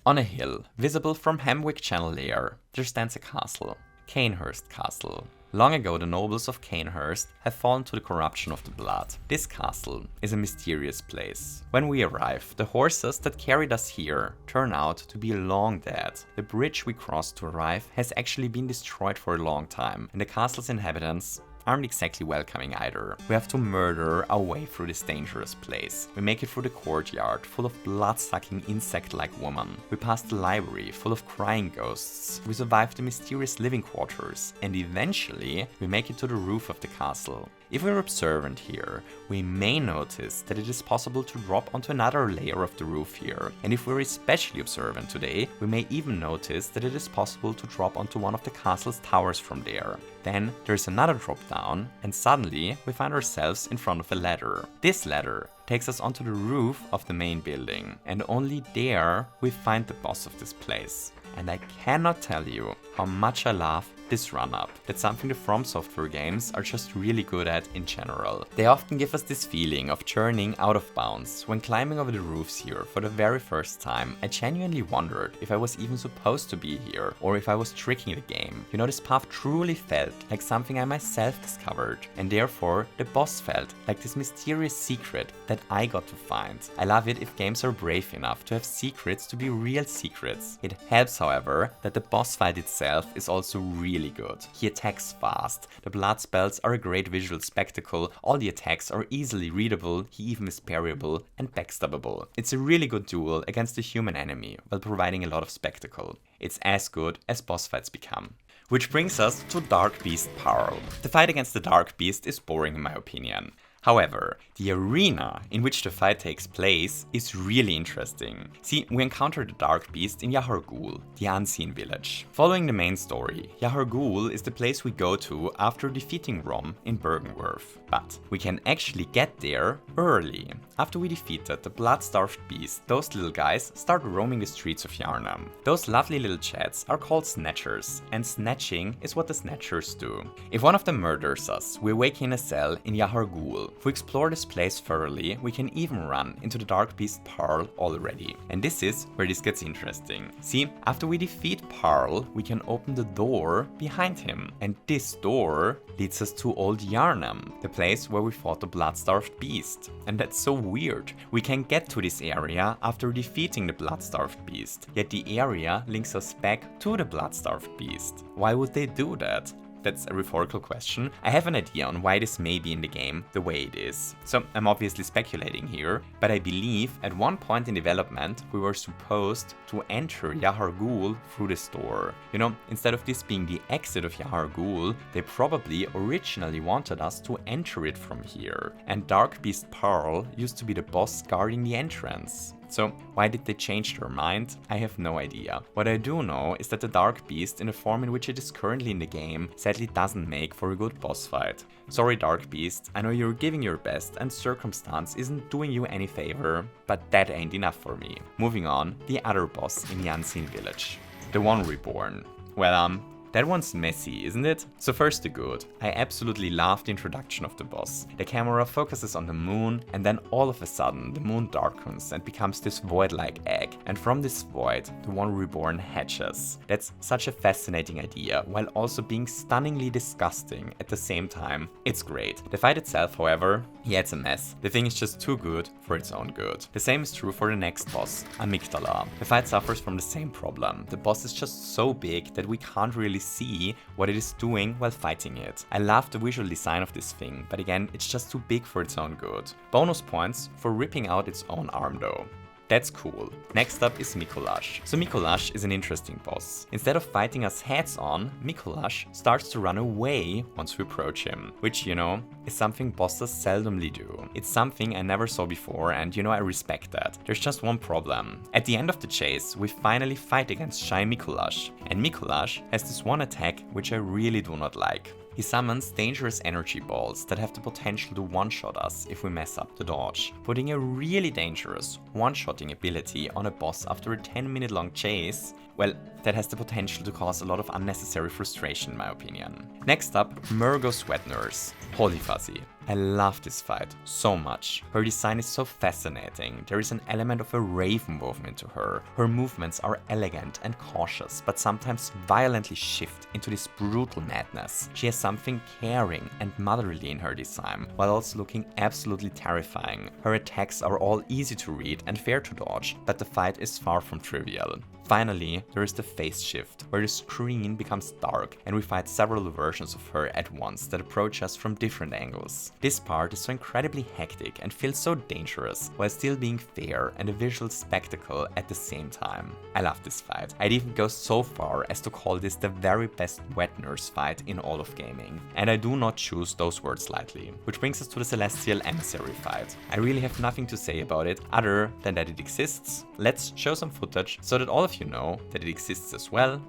On a hill, visible from Hemwick Channel Lair, there stands a castle. Canehurst Castle. Long ago, the nobles of Canehurst have fallen to the corruption of the blood. This castle is a mysterious place. When we arrive, the horses that carried us here turn out to be long dead. The bridge we crossed to arrive has actually been destroyed for a long time, and the castle's inhabitants aren't exactly welcoming either. We have to murder our way through this dangerous place. We make it through the courtyard, full of blood-sucking insect-like women. We pass the library, full of crying ghosts. We survive the mysterious living quarters, and eventually we make it to the roof of the castle. If we're observant here, we may notice that it is possible to drop onto another layer of the roof here, and if we're especially observant today, we may even notice that it is possible to drop onto one of the castle's towers from there. Then there's another drop down, and suddenly we find ourselves in front of a ladder. This ladder takes us onto the roof of the main building, and only there we find the boss of this place. And I cannot tell you how much I love this run-up. That's something the From Software games are just really good at in general. They often give us this feeling of churning out of bounds. When climbing over the roofs here for the very first time, I genuinely wondered if I was even supposed to be here, or if I was tricking the game. You know, this path truly felt like something I myself discovered, and therefore the boss felt like this mysterious secret that I got to find. I love it if games are brave enough to have secrets to be real secrets. It helps, however, that the boss fight itself is also really good. He attacks fast, the blood spells are a great visual spectacle, all the attacks are easily readable, he even is parryable and backstabbable. It's a really good duel against a human enemy while providing a lot of spectacle. It's as good as boss fights become. Which brings us to Dark Beast Pearl. The fight against the Dark Beast is boring in my opinion. However, the arena in which the fight takes place is really interesting. See, we encounter the Dark Beast in Yahar'gul, the Unseen Village. Following the main story, Yahar'gul is the place we go to after defeating Rom in Bergenworth. But we can actually get there early. After we defeated the blood-starved beast, those little guys start roaming the streets of Yharnam. Those lovely little chads are called Snatchers, and snatching is what the Snatchers do. If one of them murders us, we wake in a cell in Yahar'gul. If we explore this place thoroughly, we can even run into the Dark Beast Pearl already. And this is where this gets interesting. See, after we defeat Pearl, we can open the door behind him. And this door leads us to Old Yharnam, the place where we fought the blood-starved beast. And that's so weird. We can get to this area after defeating the blood-starved beast, yet the area links us back to the blood-starved beast. Why would they do that? That's a rhetorical question. I have an idea on why this may be in the game the way it is. So I'm obviously speculating here, but I believe at one point in development we were supposed to enter Yahar'gul through this door. You know, instead of this being the exit of Yahar'gul, they probably originally wanted us to enter it from here. And Dark Beast Pearl used to be the boss guarding the entrance. So why did they change their mind? I have no idea. What I do know is that the Dark Beast, in the form in which it is currently in the game, sadly doesn't make for a good boss fight. Sorry Dark Beast, I know you're giving your best and circumstance isn't doing you any favor, but that ain't enough for me. Moving on, the other boss in the Unseen Village. The one reborn. Well, that one's messy, isn't it? So first the good. I absolutely love the introduction of the boss. The camera focuses on the moon, and then all of a sudden the moon darkens and becomes this void-like egg. And from this void, the one reborn hatches. That's such a fascinating idea, while also being stunningly disgusting at the same time. It's great. The fight itself, however, yeah, it's a mess. The thing is just too good for its own good. The same is true for the next boss, Amygdala. The fight suffers from the same problem. The boss is just so big that we can't really see what it is doing while fighting it. I love the visual design of this thing, but again, it's just too big for its own good. Bonus points for ripping out its own arm though. That's cool. Next up is Mikolash. So Mikolash is an interesting boss. Instead of fighting us heads on, Mikolash starts to run away once we approach him. Which, you know, is something bosses seldomly do. It's something I never saw before and, you know, I respect that. There's just one problem. At the end of the chase, we finally fight against Shy Mikolash. And Mikolash has this one attack which I really do not like. He summons dangerous energy balls that have the potential to one-shot us if we mess up the dodge, putting a really dangerous one-shotting ability on a boss after a 10-minute long chase. Well, that has the potential to cause a lot of unnecessary frustration in my opinion. Next up, Murgo Sweat Nurse. Holy fuzzy. I love this fight so much. Her design is so fascinating. There is an element of a raven woven into her. Her movements are elegant and cautious, but sometimes violently shift into this brutal madness. She has something caring and motherly in her design, while also looking absolutely terrifying. Her attacks are all easy to read and fair to dodge, but the fight is far from trivial. Finally, there is the phase shift, where the screen becomes dark and we fight several versions of her at once that approach us from different angles. This part is so incredibly hectic and feels so dangerous, while still being fair and a visual spectacle at the same time. I love this fight. I'd even go so far as to call this the very best wet nurse fight in all of gaming. And I do not choose those words lightly. Which brings us to the Celestial Emissary fight. I really have nothing to say about it other than that it exists. Let's show some footage so that all of you know that it exists as well.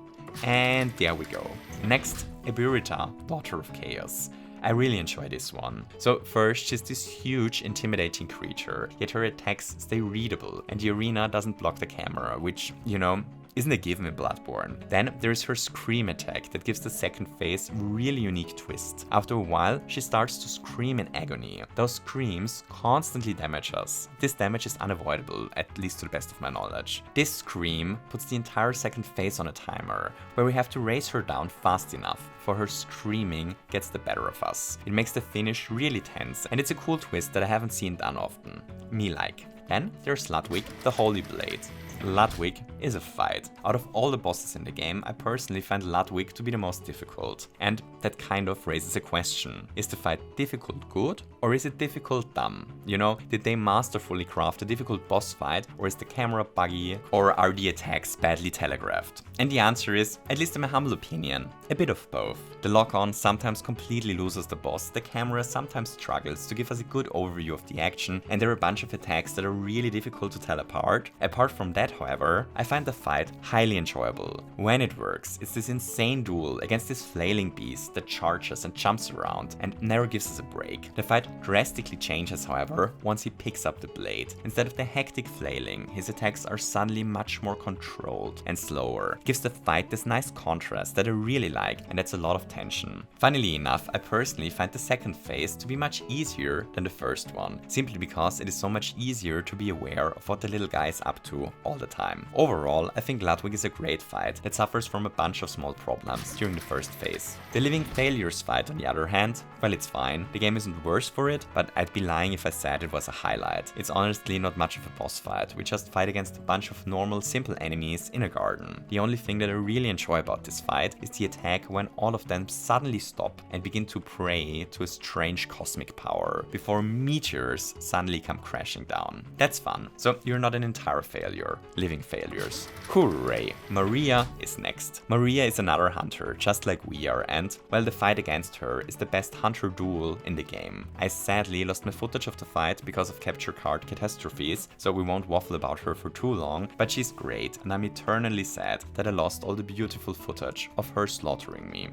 And there we go. Next, Ebirita, Daughter of Chaos. I really enjoy this one. So first, she's this huge, intimidating creature, yet her attacks stay readable, and the arena doesn't block the camera, which, you know, isn't a given in Bloodborne. Then there's her scream attack that gives the second phase a really unique twist. After a while, she starts to scream in agony. Those screams constantly damage us. This damage is unavoidable, at least to the best of my knowledge. This scream puts the entire second phase on a timer, where we have to race her down fast enough for her screaming gets the better of us. It makes the finish really tense, and it's a cool twist that I haven't seen done often. Me like. Then there's Ludwig, the Holy Blade. Ludwig is a fight. Out of all the bosses in the game, I personally find Ludwig to be the most difficult. And that kind of raises a question. Is the fight difficult good, or is it difficult dumb? You know, did they masterfully craft a difficult boss fight, or is the camera buggy, or are the attacks badly telegraphed? And the answer is, at least in my humble opinion, a bit of both. The lock-on sometimes completely loses the boss, the camera sometimes struggles to give us a good overview of the action, and there are a bunch of attacks that are really difficult to tell apart. Apart from that, however, I find the fight highly enjoyable. When it works, it's this insane duel against this flailing beast that charges and jumps around and never gives us a break. The fight drastically changes, however, once he picks up the blade. Instead of the hectic flailing, his attacks are suddenly much more controlled and slower. It gives the fight this nice contrast that I really like, and adds a lot of tension. Funnily enough, I personally find the second phase to be much easier than the first one, simply because it is so much easier to be aware of what the little guy is up to all the time. Overall, I think Ludwig is a great fight that suffers from a bunch of small problems during the first phase. The Living Failures fight, on the other hand, well, it's fine. The game isn't worse for it, but I'd be lying if I said it was a highlight. It's honestly not much of a boss fight. We just fight against a bunch of normal, simple enemies in a garden. The only thing that I really enjoy about this fight is the attack when all of them suddenly stop and begin to pray to a strange cosmic power before meteors suddenly come crashing down. That's fun. So you're not an entire failure. Living failures. Hooray! Maria is next. Maria is another hunter, just like we are, and, well, the fight against her is the best hunter duel in the game. I sadly lost my footage of the fight because of capture card catastrophes, so we won't waffle about her for too long, but she's great, and I'm eternally sad that I lost all the beautiful footage of her slaughtering me.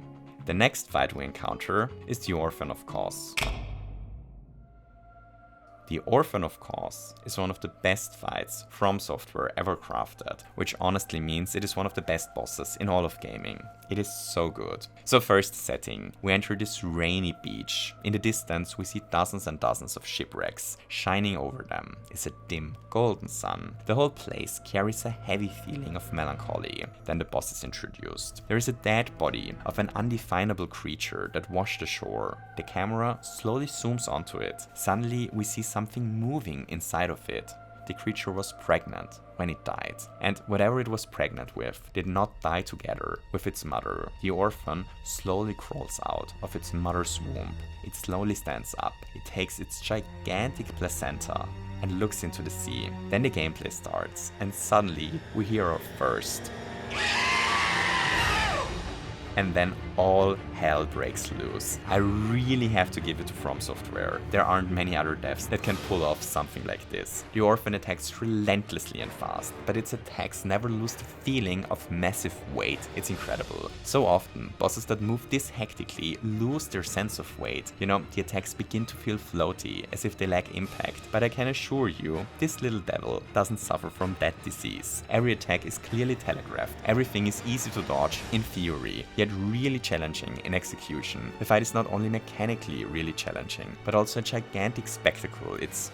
The next fight we encounter is the Orphan of Cause. The Orphan of Cause is one of the best fights From Software ever crafted, which honestly means it is one of the best bosses in all of gaming. It is so good. So first setting, we enter this rainy beach. In the distance we see dozens and dozens of shipwrecks. Shining over them is a dim, golden sun. The whole place carries a heavy feeling of melancholy. Then the boss is introduced. There is a dead body of an undefinable creature that washed ashore. The camera slowly zooms onto it. Suddenly we see something moving inside of it. The creature was pregnant when it died, and whatever it was pregnant with did not die together with its mother. The orphan slowly crawls out of its mother's womb. It slowly stands up. It takes its gigantic placenta and looks into the sea. Then the gameplay starts, and suddenly we hear our first. And then all hell breaks loose. I really have to give it to From Software. There aren't many other devs that can pull off something like this. The Orphan attacks relentlessly and fast, but its attacks never lose the feeling of massive weight. It's incredible. So often, bosses that move this hectically lose their sense of weight. You know, the attacks begin to feel floaty, as if they lack impact. But I can assure you, this little devil doesn't suffer from that disease. Every attack is clearly telegraphed. Everything is easy to dodge, in theory. Yet yet really challenging in execution. The fight is not only mechanically really challenging, but also a gigantic spectacle. It's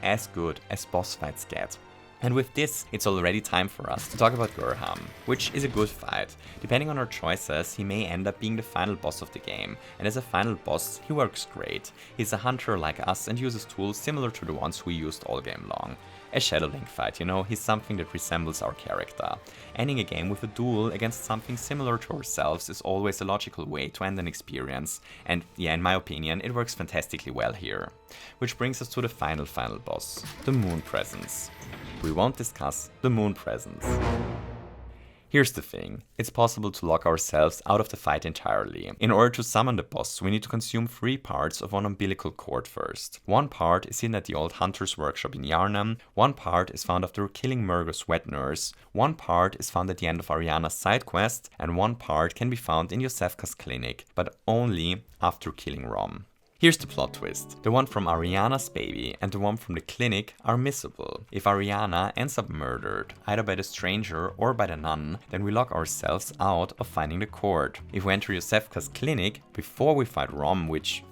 as good as boss fights get. And with this, it's already time for us to talk about Gurham, which is a good fight. Depending on our choices, he may end up being the final boss of the game, and as a final boss, he works great. He's a hunter like us and uses tools similar to the ones we used all game long. A Shadow Link fight, he's something that resembles our character. Ending a game with a duel against something similar to ourselves is always a logical way to end an experience, and yeah, in my opinion, it works fantastically well here. Which brings us to the final boss, the Moon Presence. We won't discuss the Moon Presence. Here's the thing, it's possible to lock ourselves out of the fight entirely. In order to summon the boss, we need to consume 3 parts of one umbilical cord first. One part is hidden at the old hunter's workshop in Yharnam, one part is found after killing Murgo's wet nurse, one part is found at the end of Ariana's side quest, and one part can be found in Yosefka's clinic, but only after killing Rom. Here's the plot twist. The one from Ariana's baby and the one from the clinic are missable. If Ariana ends up murdered, either by the stranger or by the nun, then we lock ourselves out of finding the cord. If we enter Yosefka's clinic before we fight Rom, which,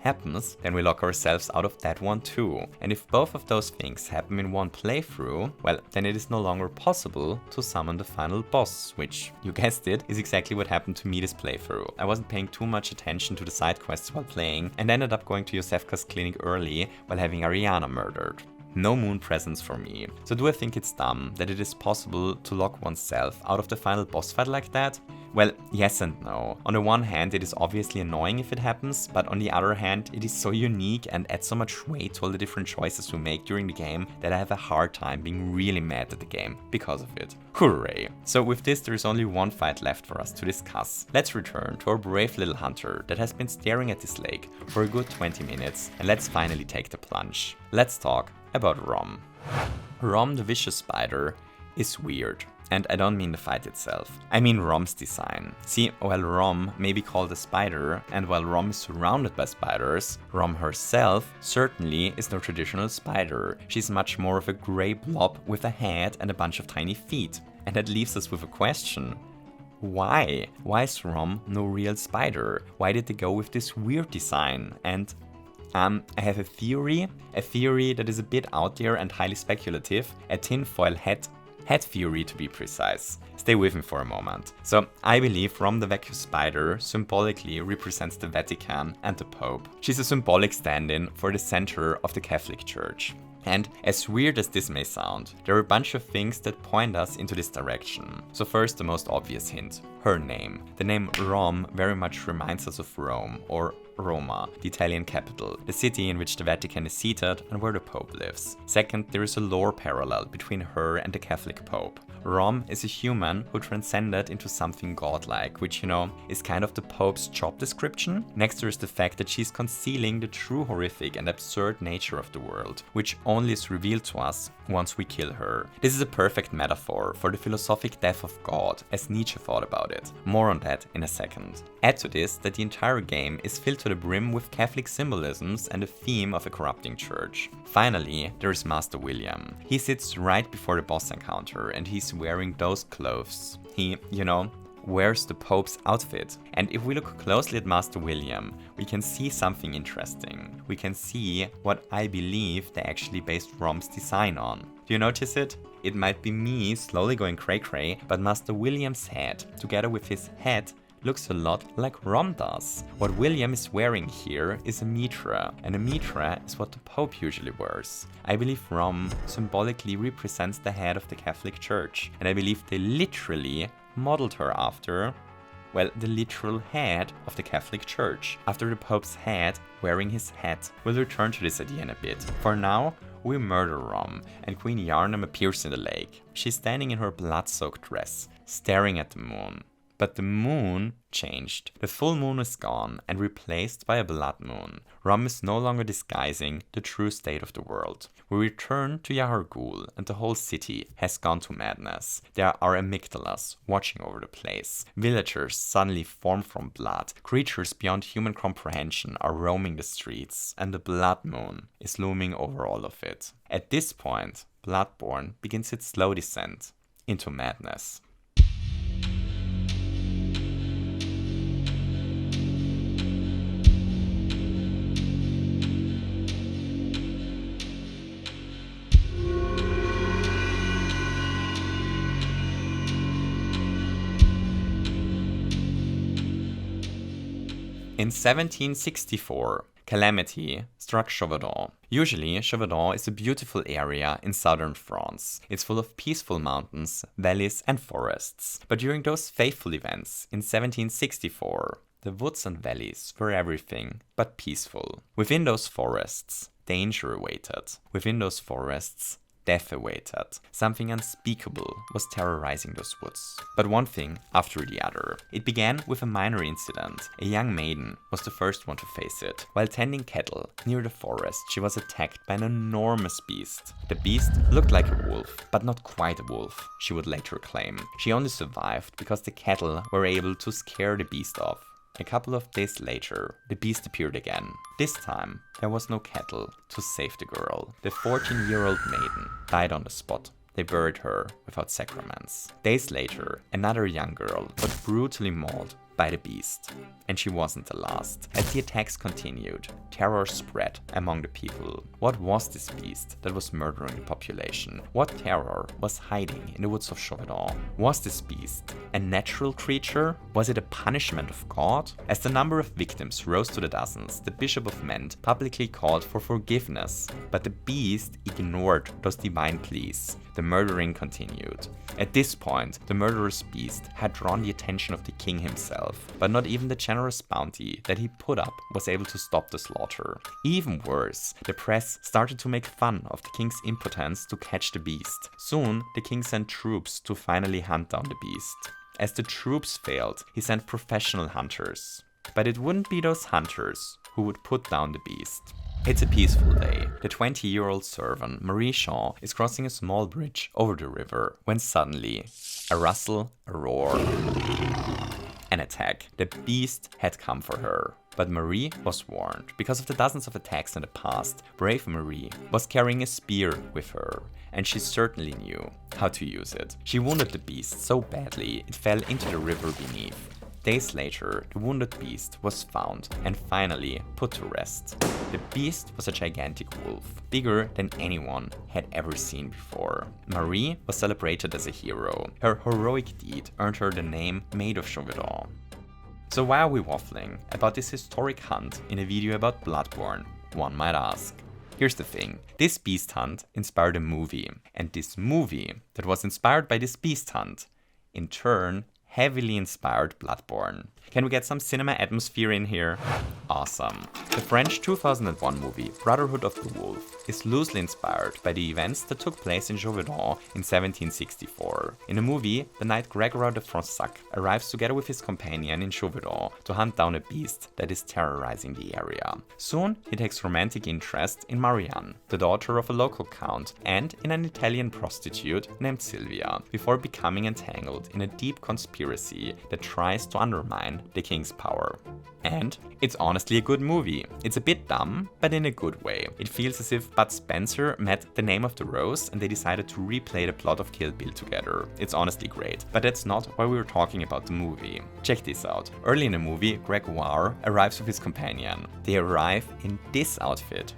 happens, then we lock ourselves out of that one too. And if both of those things happen in one playthrough, well, then it is no longer possible to summon the final boss, which, you guessed it, is exactly what happened to me this playthrough. I wasn't paying too much attention to the side quests while playing, and ended up going to Yosefka's clinic early while having Ariana murdered. No Moon Presence for me. So do I think it's dumb that it is possible to lock oneself out of the final boss fight like that? Well, yes and no. On the one hand, it is obviously annoying if it happens, but on the other hand, it is so unique and adds so much weight to all the different choices we make during the game that I have a hard time being really mad at the game because of it. Hooray! So with this, there is only one fight left for us to discuss. Let's return to our brave little hunter that has been staring at this lake for a good 20 minutes, and let's finally take the plunge. Let's talk about Rom. Rom the Vicious Spider is weird. And I don't mean the fight itself, I mean Rom's design. See, while Rom may be called a spider, and while Rom is surrounded by spiders, Rom herself certainly is no traditional spider. She's much more of a grey blob with a head and a bunch of tiny feet. And that leaves us with a question. Why? Why is Rom no real spider? Why did they go with this weird design? And I have a theory that is a bit out there and highly speculative, a tinfoil hat theory to be precise. Stay with me for a moment. So, I believe Rom the Vacuous Spider symbolically represents the Vatican and the Pope. She's a symbolic stand-in for the center of the Catholic Church. And as weird as this may sound, there are a bunch of things that point us into this direction. So first, the most obvious hint, her name. The name Rom very much reminds us of Rome, or Roma, the Italian capital, the city in which the Vatican is seated and where the Pope lives. Second, there is a lore parallel between her and the Catholic Pope. Rom is a human who transcended into something godlike, which, is kind of the Pope's job description. Next, there is the fact that she's concealing the true horrific and absurd nature of the world, which only is revealed to us once we kill her. This is a perfect metaphor for the philosophic death of God, as Nietzsche thought about it. More on that in a second. Add to this that the entire game is filled to the brim with Catholic symbolisms and the theme of a corrupting church. Finally, there is Master William. He sits right before the boss encounter and he's wearing those clothes. He, wears the Pope's outfit. And if we look closely at Master William, we can see something interesting. We can see what I believe they actually based Rom's design on. Do you notice it? It might be me slowly going cray-cray, but Master William's head, together with his head, looks a lot like Rom does. What William is wearing here is a mitra, and a mitra is what the Pope usually wears. I believe Rom symbolically represents the head of the Catholic Church, and I believe they literally modeled her after, well, the literal head of the Catholic Church, after the Pope's head wearing his hat. We'll return to this idea in a bit. For now, we murder Rom, and Queen Yharnam appears in the lake. She's standing in her blood-soaked dress, staring at the moon. But the moon changed. The full moon is gone and replaced by a blood moon. Rom is no longer disguising the true state of the world. We return to Yahar'gul and the whole city has gone to madness. There are amygdalas watching over the place. Villagers suddenly form from blood. Creatures beyond human comprehension are roaming the streets and the blood moon is looming over all of it. At this point, Bloodborne begins its slow descent into madness. In 1764, calamity struck Chauvedon. Usually, Chauvedon is a beautiful area in southern France. It's full of peaceful mountains, valleys and forests. But during those fateful events in 1764, the woods and valleys were everything but peaceful. Within those forests, danger awaited. Within those forests, death awaited. Something unspeakable was terrorizing those woods. But one thing after the other. It began with a minor incident. A young maiden was the first one to face it. While tending cattle near the forest, she was attacked by an enormous beast. The beast looked like a wolf, but not quite a wolf, she would later claim. She only survived because the cattle were able to scare the beast off. A couple of days later, the beast appeared again. This time, there was no cattle to save the girl. The 14-year-old maiden died on the spot. They buried her without sacraments. Days later, another young girl was brutally mauled by the beast. And she wasn't the last. As the attacks continued, terror spread among the people. What was this beast that was murdering the population? What terror was hiding in the woods of Chauvedon? Was this beast a natural creature? Was it a punishment of God? As the number of victims rose to the dozens, the Bishop of Ment publicly called for forgiveness. But the beast ignored those divine pleas. The murdering continued. At this point, the murderous beast had drawn the attention of the king himself, but not even the generous bounty that he put up was able to stop the slaughter. Even worse, the press started to make fun of the king's impotence to catch the beast. Soon, the king sent troops to finally hunt down the beast. As the troops failed, he sent professional hunters. But it wouldn't be those hunters who would put down the beast. It's a peaceful day. The 20-year-old servant, Marie Jean, is crossing a small bridge over the river when suddenly, a rustle, a roar, an attack. The beast had come for her. But Marie was warned. Because of the dozens of attacks in the past, brave Marie was carrying a spear with her, and she certainly knew how to use it. She wounded the beast so badly it fell into the river beneath. Days later, the wounded beast was found and finally put to rest. The beast was a gigantic wolf, bigger than anyone had ever seen before. Marie was celebrated as a hero. Her heroic deed earned her the name Maid of Chauvedon. So why are we waffling about this historic hunt in a video about Bloodborne, one might ask? Here's the thing, this beast hunt inspired a movie, and this movie that was inspired by this beast hunt, in turn, heavily inspired Bloodborne. Can we get some cinema atmosphere in here? Awesome. The French 2001 movie Brotherhood of the Wolf is loosely inspired by the events that took place in Chauvedon in 1764. In the movie, the knight Gregoire de Fronsac arrives together with his companion in Chauvedon to hunt down a beast that is terrorizing the area. Soon, he takes romantic interest in Marianne, the daughter of a local count, and in an Italian prostitute named Silvia, before becoming entangled in a deep conspiracy that tries to undermine the king's power. And it's honestly a good movie. It's a bit dumb, but in a good way. It feels as if Bud Spencer met The Name of the Rose and they decided to replay the plot of Kill Bill together. It's honestly great. But that's not why we were talking about the movie. Check this out. Early in the movie, Gregoire arrives with his companion. They arrive in this outfit.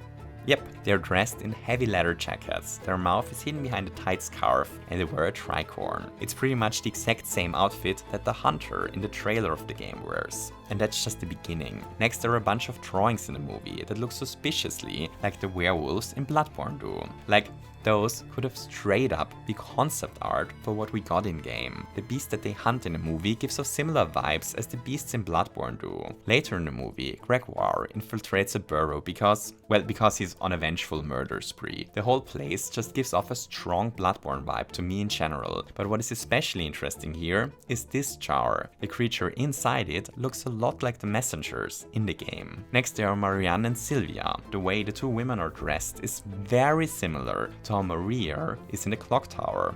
Yep, they're dressed in heavy leather jackets, their mouth is hidden behind a tight scarf, and they wear a tricorn. It's pretty much the exact same outfit that the hunter in the trailer of the game wears. And that's just the beginning. Next, there are a bunch of drawings in the movie that look suspiciously like the werewolves in Bloodborne do. Like, those could have straight up be concept art for what we got in game. The beast that they hunt in the movie gives off similar vibes as the beasts in Bloodborne do. Later in the movie, Gregoire infiltrates a burrow because he's on a vengeful murder spree. The whole place just gives off a strong Bloodborne vibe to me in general. But what is especially interesting here is this jar. The creature inside it looks a lot like the messengers in the game. Next, there are Marianne and Silvia. The way the two women are dressed is very similar to how Maria is in the clock tower.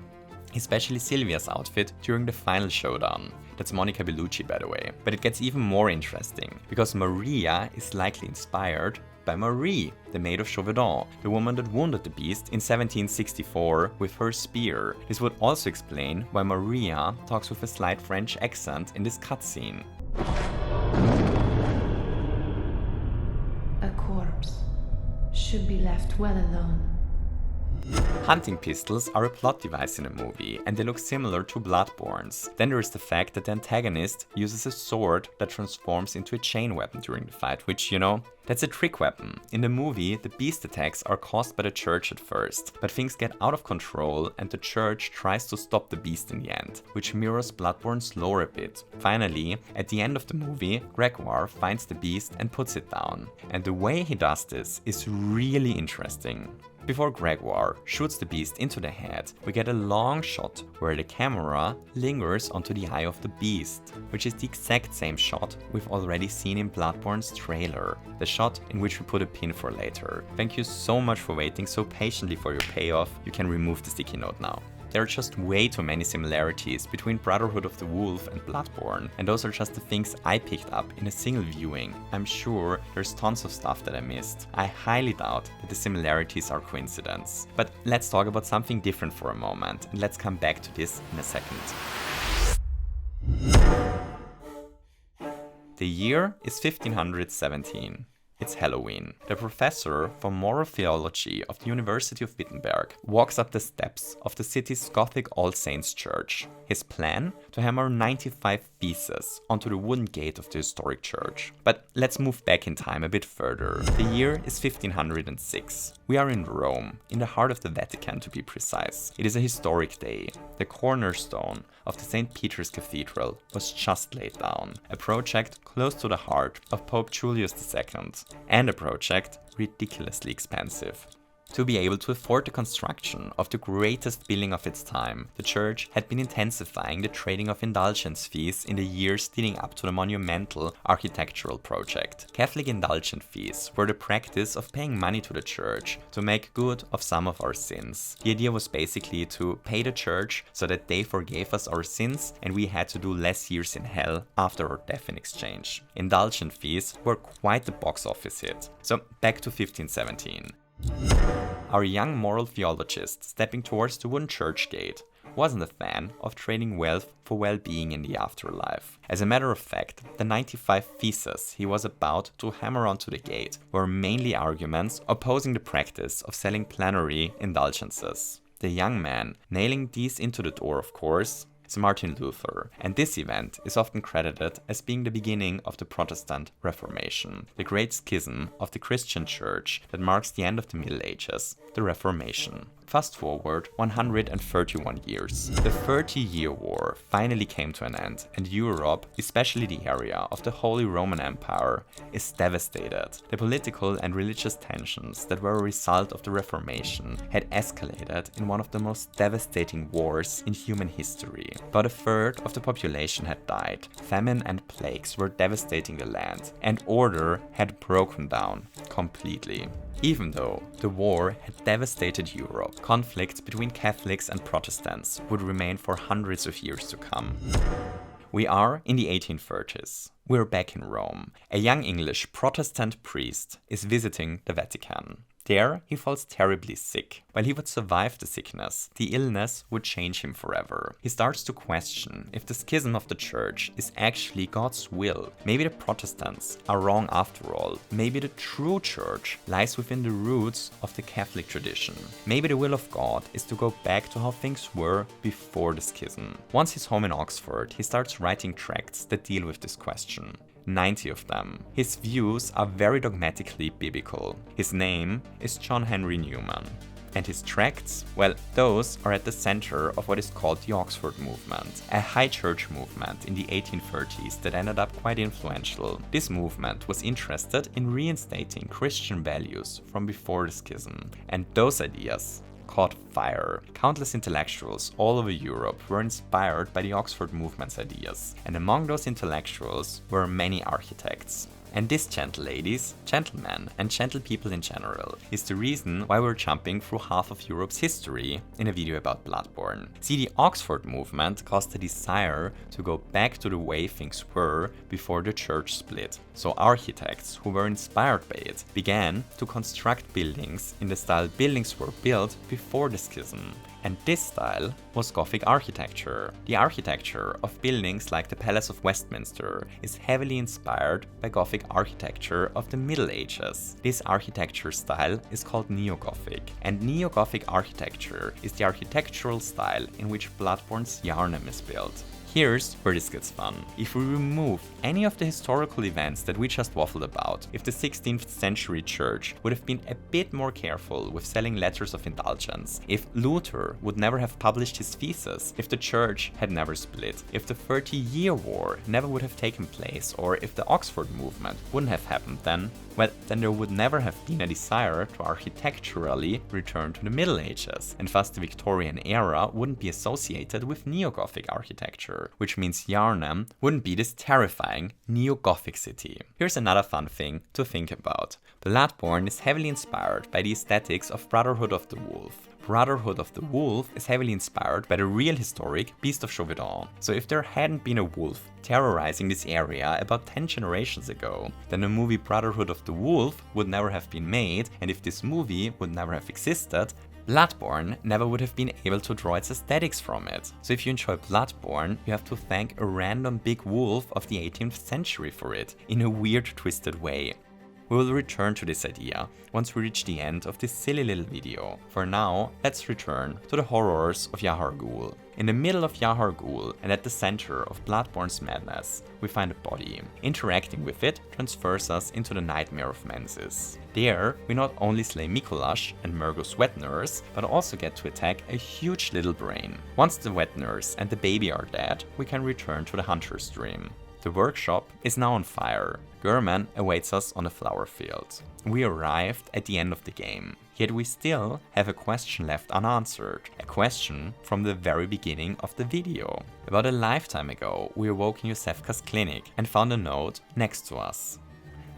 Especially Silvia's outfit during the final showdown. That's Monica Bellucci, by the way. But it gets even more interesting, because Maria is likely inspired by Marie, the Maid of Chauvedon, the woman that wounded the beast in 1764 with her spear. This would also explain why Maria talks with a slight French accent in this cutscene. A corpse should be left well alone. Hunting pistols are a plot device in a movie, and they look similar to Bloodborne's. Then there is the fact that the antagonist uses a sword that transforms into a chain weapon during the fight, which, that's a trick weapon. In the movie, the beast attacks are caused by the church at first, but things get out of control and the church tries to stop the beast in the end, which mirrors Bloodborne's lore a bit. Finally, at the end of the movie, Gregoire finds the beast and puts it down. And the way he does this is really interesting. Before Gregoire shoots the beast into the head, we get a long shot where the camera lingers onto the eye of the beast, which is the exact same shot we've already seen in Bloodborne's trailer, the shot in which we put a pin for later. Thank you so much for waiting so patiently for your payoff. You can remove the sticky note now. There are just way too many similarities between Brotherhood of the Wolf and Bloodborne, and those are just the things I picked up in a single viewing. I'm sure there's tons of stuff that I missed. I highly doubt that the similarities are coincidence. But let's talk about something different for a moment, and let's come back to this in a second. The year is 1517. It's Halloween. The professor for moral theology of the University of Wittenberg walks up the steps of the city's Gothic All Saints Church. His plan? To hammer 95 pieces onto the wooden gate of the historic church. But let's move back in time a bit further. The year is 1506. We are in Rome, in the heart of the Vatican to be precise. It is a historic day. The cornerstone of the St. Peter's Cathedral was just laid down, a project close to the heart of Pope Julius II, and a project ridiculously expensive. To be able to afford the construction of the greatest building of its time, the church had been intensifying the trading of indulgence fees in the years leading up to the monumental architectural project. Catholic indulgence fees were the practice of paying money to the church to make good of some of our sins. The idea was basically to pay the church so that they forgave us our sins and we had to do less years in hell after our death in exchange. Indulgence fees were quite the box office hit. So back to 1517. Our young moral theologist stepping towards the wooden church gate wasn't a fan of trading wealth for well-being in the afterlife. As a matter of fact, the 95 theses he was about to hammer onto the gate were mainly arguments opposing the practice of selling plenary indulgences. The young man nailing these into the door, of course, is Martin Luther, and this event is often credited as being the beginning of the Protestant Reformation, the great schism of the Christian Church that marks the end of the Middle Ages, the Reformation. Fast forward 131 years. The 30-Year War finally came to an end, and Europe, especially the area of the Holy Roman Empire, is devastated. The political and religious tensions that were a result of the Reformation had escalated in one of the most devastating wars in human history. About a third of the population had died, famine and plagues were devastating the land, and order had broken down completely. Even though the war had devastated Europe, conflicts between Catholics and Protestants would remain for hundreds of years to come. We are in the 1830s. We're back in Rome. A young English Protestant priest is visiting the Vatican. There, he falls terribly sick. While he would survive the sickness, the illness would change him forever. He starts to question if the schism of the church is actually God's will. Maybe the Protestants are wrong after all. Maybe the true church lies within the roots of the Catholic tradition. Maybe the will of God is to go back to how things were before the schism. Once he's home in Oxford, he starts writing tracts that deal with this question. 90 of them. His views are very dogmatically biblical. His name is John Henry Newman. And his tracts, well, those are at the center of what is called the Oxford Movement, a high church movement in the 1830s that ended up quite influential. This movement was interested in reinstating Christian values from before the schism, and those ideas caught fire. Countless intellectuals all over Europe were inspired by the Oxford movement's ideas, and among those intellectuals were many architects. And this, gentle ladies, gentlemen, and gentle people in general, is the reason why we're jumping through half of Europe's history in a video about Bloodborne. See, the Oxford movement caused a desire to go back to the way things were before the church split. So architects who were inspired by it began to construct buildings in the style buildings were built before the schism. And this style was Gothic architecture. The architecture of buildings like the Palace of Westminster is heavily inspired by Gothic architecture of the Middle Ages. This architecture style is called Neo-Gothic, and Neo-Gothic architecture is the architectural style in which Bloodborne's Yharnam is built. Here's where this gets fun. If we remove any of the historical events that we just waffled about, if the 16th century church would have been a bit more careful with selling letters of indulgence, if Luther would never have published his thesis, if the church had never split, if the 30-year war never would have taken place, or if the Oxford movement wouldn't have happened, then there would never have been a desire to architecturally return to the Middle Ages, and thus the Victorian era wouldn't be associated with Neo-Gothic architecture, which means Yharnam wouldn't be this terrifying Neo-Gothic city. Here's another fun thing to think about. Bloodborne is heavily inspired by the aesthetics of Brotherhood of the Wolf. Brotherhood of the Wolf is heavily inspired by the real historic Beast of Chauvedon. So if there hadn't been a wolf terrorizing this area about 10 generations ago, then the movie Brotherhood of the Wolf would never have been made, and if this movie would never have existed, Bloodborne never would have been able to draw its aesthetics from it. So if you enjoy Bloodborne, you have to thank a random big wolf of the 18th century for it, in a weird twisted way. We will return to this idea once we reach the end of this silly little video. For now, let's return to the horrors of Yahar Ghul. In the middle of Yahar Ghul and at the center of Bloodborne's madness, we find a body. Interacting with it transfers us into the Nightmare of Menzies. There, we not only slay Mikolash and Murgo's wet nurse, but also get to attack a huge little brain. Once the wet nurse and the baby are dead, we can return to the Hunter's Dream. The workshop is now on fire. Gurman awaits us on the flower field. We arrived at the end of the game, yet we still have a question left unanswered. A question from the very beginning of the video. About a lifetime ago, we awoke in Yosefka's clinic and found a note next to us.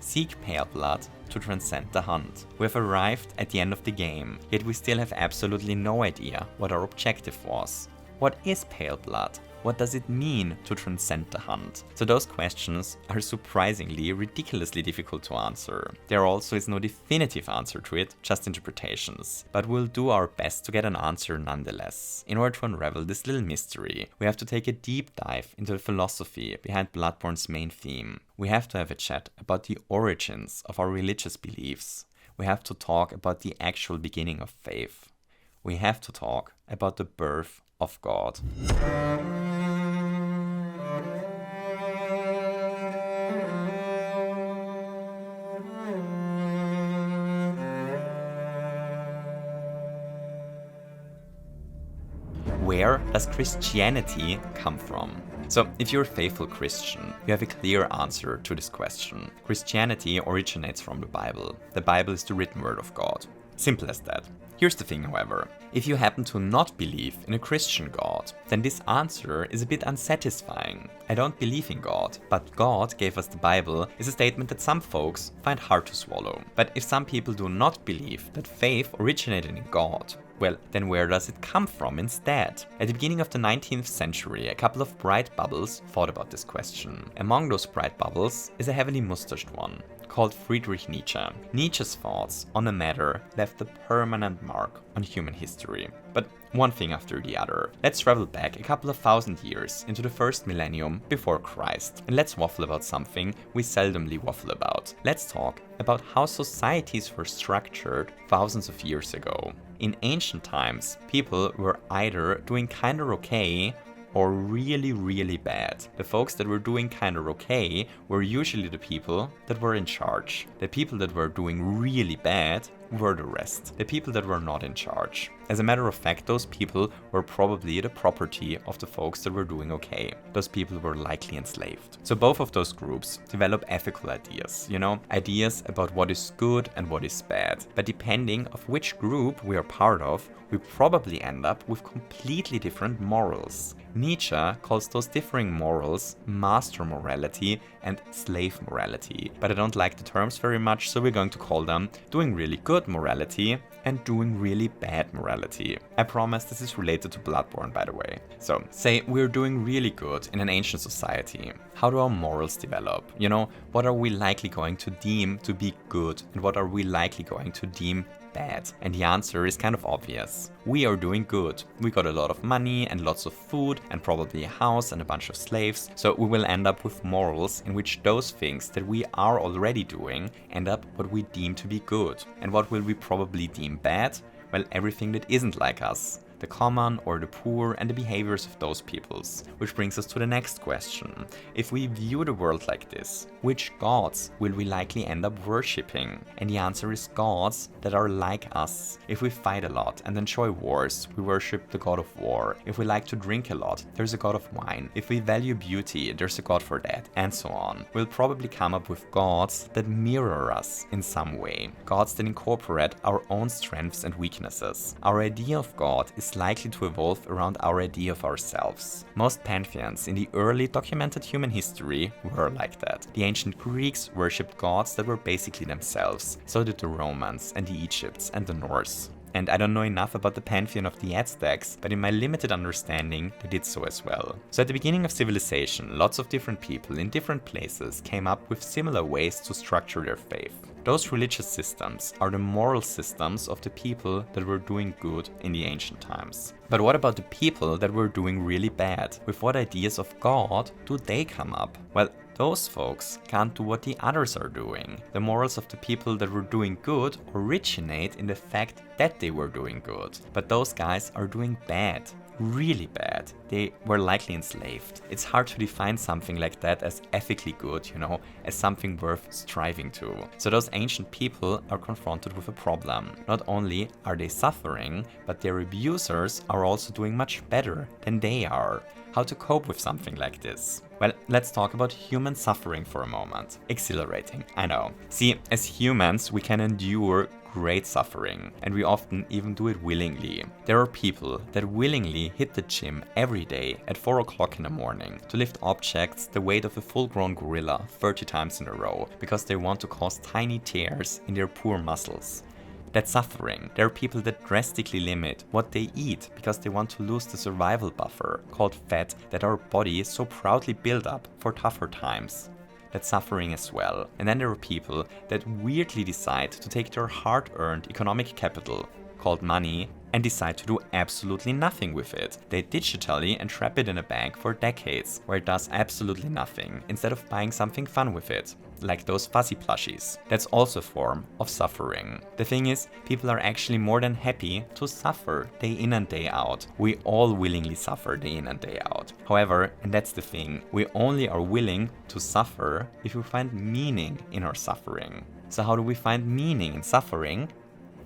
Seek paleblood to transcend the hunt. We have arrived at the end of the game, yet we still have absolutely no idea what our objective was. What is paleblood? What does it mean to transcend the hunt? So those questions are surprisingly, ridiculously difficult to answer. There also is no definitive answer to it, just interpretations. But we'll do our best to get an answer nonetheless. In order to unravel this little mystery, we have to take a deep dive into the philosophy behind Bloodborne's main theme. We have to have a chat about the origins of our religious beliefs. We have to talk about the actual beginning of faith. We have to talk about the birth of God. Where does Christianity come from? So, if you're a faithful Christian, you have a clear answer to this question. Christianity originates from the Bible. The Bible is the written word of God. Simple as that. Here's the thing, however. If you happen to not believe in a Christian God, then this answer is a bit unsatisfying. I don't believe in God, but God gave us the Bible is a statement that some folks find hard to swallow. But if some people do not believe that faith originated in God, well, then where does it come from instead? At the beginning of the 19th century, a couple of bright bubbles thought about this question. Among those bright bubbles is a heavily mustached one, called Friedrich Nietzsche. Nietzsche's thoughts on the matter left a permanent mark on human history. But one thing after the other. Let's travel back a couple of thousand years into the first millennium before Christ, and let's waffle about something we seldomly waffle about. Let's talk about how societies were structured thousands of years ago. In ancient times, people were either doing kinda okay or really, really bad. The folks that were doing kinda okay were usually the people that were in charge. The people that were doing really bad were the rest. The people that were not in charge. As a matter of fact, those people were probably the property of the folks that were doing okay. Those people were likely enslaved. So both of those groups develop ethical ideas, ideas about what is good and what is bad. But depending of which group we are part of, we probably end up with completely different morals. Nietzsche calls those differing morals master morality and slave morality. But I don't like the terms very much, so we're going to call them doing really good morality and doing really bad morality. I promise this is related to Bloodborne, by the way. So, say we're doing really good in an ancient society. How do our morals develop? What are we likely going to deem to be good and what are we likely going to deem bad? And the answer is kind of obvious. We are doing good. We got a lot of money and lots of food and probably a house and a bunch of slaves, so we will end up with morals in which those things that we are already doing end up what we deem to be good. And what will we probably deem bad? Well, everything that isn't like us. The common or the poor and the behaviors of those peoples. Which brings us to the next question. If we view the world like this, which gods will we likely end up worshipping? And the answer is gods that are like us. If we fight a lot and enjoy wars, we worship the god of war. If we like to drink a lot, there's a god of wine. If we value beauty, there's a god for that, and so on. We'll probably come up with gods that mirror us in some way. Gods that incorporate our own strengths and weaknesses. Our idea of God is likely to evolve around our idea of ourselves. Most pantheons in the early documented human history were like that. The ancient Greeks worshipped gods that were basically themselves. So did the Romans and the Egypts and the Norse. And I don't know enough about the pantheon of the Aztecs, but in my limited understanding, they did so as well. So at the beginning of civilization, lots of different people in different places came up with similar ways to structure their faith. Those religious systems are the moral systems of the people that were doing good in the ancient times. But what about the people that were doing really bad? With what ideas of God do they come up? Well, those folks can't do what the others are doing. The morals of the people that were doing good originate in the fact that they were doing good. But those guys are doing bad. Really bad. They were likely enslaved. It's hard to define something like that as ethically good, as something worth striving to. So those ancient people are confronted with a problem. Not only are they suffering, but their abusers are also doing much better than they are. How to cope with something like this? Well, let's talk about human suffering for a moment. Exhilarating, I know. See, as humans, we can endure great suffering, and we often even do it willingly. There are people that willingly hit the gym every day at 4 o'clock in the morning to lift objects the weight of a full-grown gorilla 30 times in a row because they want to cause tiny tears in their poor muscles. That's suffering. There are people that drastically limit what they eat because they want to lose the survival buffer called fat that our body so proudly built up for tougher times. That's suffering as well. And then there are people that weirdly decide to take their hard-earned economic capital, called money, and decide to do absolutely nothing with it. They digitally entrap it in a bank for decades, where it does absolutely nothing, instead of buying something fun with it, like those fuzzy plushies. That's also a form of suffering. The thing is, people are actually more than happy to suffer day in and day out. We all willingly suffer day in and day out. However, and that's the thing, we only are willing to suffer if we find meaning in our suffering. So how do we find meaning in suffering?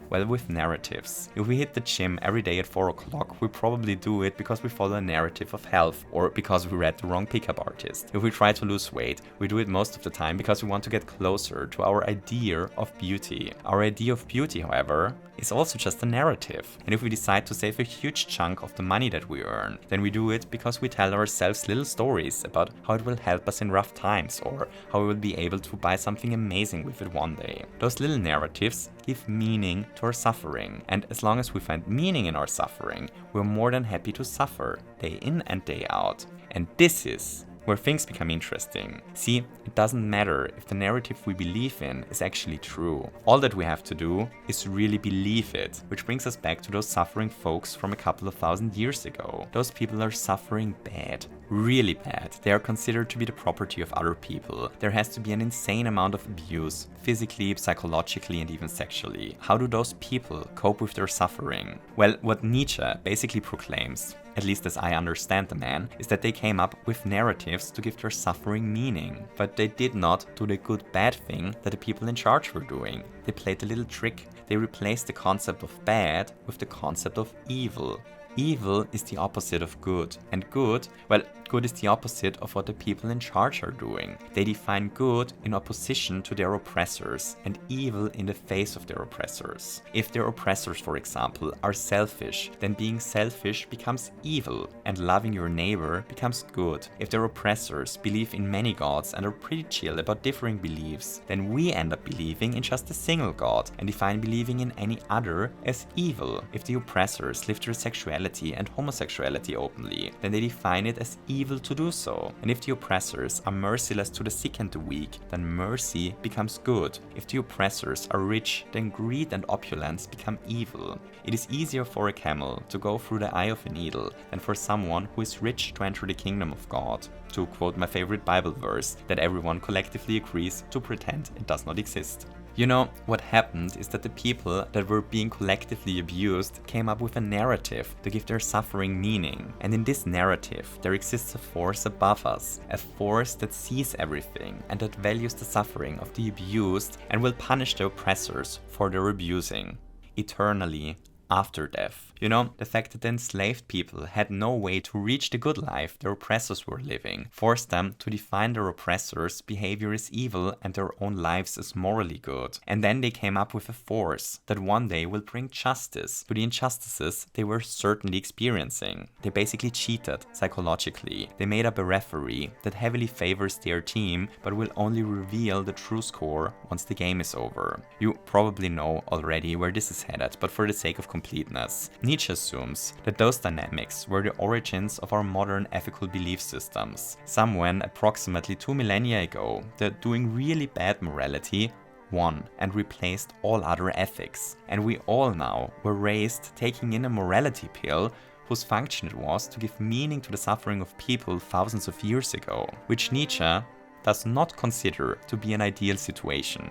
Well, with narratives. If we hit the gym every day at 4 o'clock, we probably do it because we follow a narrative of health or because we read the wrong pickup artist. If we try to lose weight, we do it most of the time because we want to get closer to our idea of beauty. Our idea of beauty, however, is also just a narrative. And if we decide to save a huge chunk of the money that we earn, then we do it because we tell ourselves little stories about how it will help us in rough times or how we will be able to buy something amazing with it one day. Those little narratives give meaning to our suffering, and as long as we find meaning in our suffering, we're more than happy to suffer day in and day out. And this is where things become interesting. See, it doesn't matter if the narrative we believe in is actually true. All that we have to do is really believe it, which brings us back to those suffering folks from a couple of thousand years ago. Those people are suffering bad. Really bad. They are considered to be the property of other people. There has to be an insane amount of abuse, physically, psychologically, and even sexually. How do those people cope with their suffering? Well, what Nietzsche basically proclaims, at least as I understand the man, is that they came up with narratives to give their suffering meaning. But they did not do the good-bad thing that the people in charge were doing. They played a little trick. They replaced the concept of bad with the concept of evil. Evil is the opposite of good. And good, well, good is the opposite of what the people in charge are doing. They define good in opposition to their oppressors and evil in the face of their oppressors. If their oppressors, for example, are selfish, then being selfish becomes evil and loving your neighbor becomes good. If their oppressors believe in many gods and are pretty chill about differing beliefs, then we end up believing in just a single god and define believing in any other as evil. If the oppressors live their sexuality and homosexuality openly, then they define it as evil evil to do so. And if the oppressors are merciless to the sick and the weak, then mercy becomes good. If the oppressors are rich, then greed and opulence become evil. It is easier for a camel to go through the eye of a needle than for someone who is rich to enter the kingdom of God. To quote my favorite Bible verse that everyone collectively agrees to pretend it does not exist. You know, what happened is that the people that were being collectively abused came up with a narrative to give their suffering meaning. And in this narrative, there exists a force above us, a force that sees everything and that values the suffering of the abused and will punish the oppressors for their abusing. Eternally, after death. You know, the fact that the enslaved people had no way to reach the good life their oppressors were living forced them to define their oppressors' behavior as evil and their own lives as morally good. And then they came up with a force that one day will bring justice to the injustices they were certainly experiencing. They basically cheated psychologically. They made up a referee that heavily favors their team but will only reveal the true score once the game is over. You probably know already where this is headed, but for the sake of completeness, Nietzsche assumes that those dynamics were the origins of our modern ethical belief systems. Somewhen approximately 2 millennia ago, the doing really bad morality won and replaced all other ethics. And we all now were raised taking in a morality pill whose function it was to give meaning to the suffering of people thousands of years ago, which Nietzsche does not consider to be an ideal situation.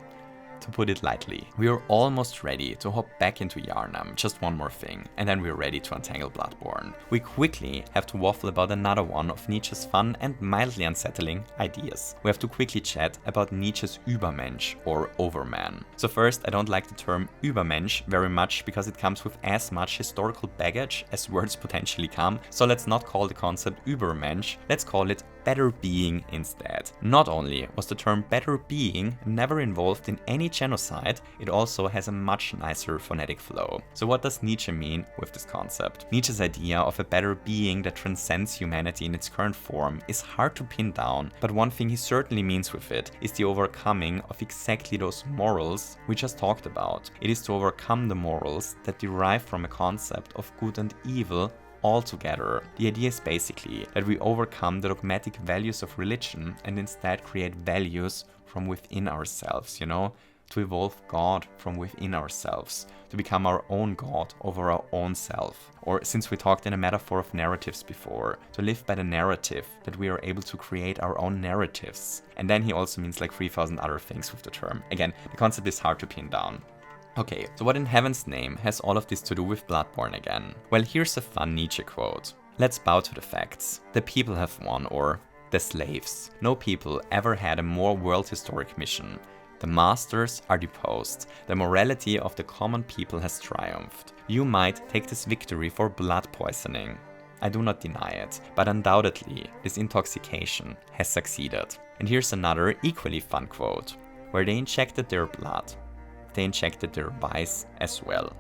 To put it lightly, we are almost ready to hop back into Yharnam, just one more thing, and then we're ready to untangle Bloodborne. We quickly have to waffle about another one of Nietzsche's fun and mildly unsettling ideas. We have to quickly chat about Nietzsche's Übermensch, or Overman. So first, I don't like the term Übermensch very much because it comes with as much historical baggage as words potentially come, so let's not call the concept Übermensch, let's call it better being instead. Not only was the term better being never involved in any genocide, it also has a much nicer phonetic flow. So what does Nietzsche mean with this concept? Nietzsche's idea of a better being that transcends humanity in its current form is hard to pin down, but one thing he certainly means with it is the overcoming of exactly those morals we just talked about. It is to overcome the morals that derive from a concept of good and evil altogether. The idea is basically that we overcome the dogmatic values of religion and instead create values from within ourselves, you know? To evolve God from within ourselves, to become our own God over our own self. Or, since we talked in a metaphor of narratives before, to live by the narrative that we are able to create our own narratives. And then he also means like 3,000 other things with the term. Again, the concept is hard to pin down. Okay, so what in heaven's name has all of this to do with Bloodborne again? Well, here's a fun Nietzsche quote. Let's bow to the facts. The people have won, or the slaves. No people ever had a more world historic mission. The masters are deposed. The morality of the common people has triumphed. You might take this victory for blood poisoning. I do not deny it, but undoubtedly this intoxication has succeeded. And here's another equally fun quote. Where they injected their blood, they injected their vice as well.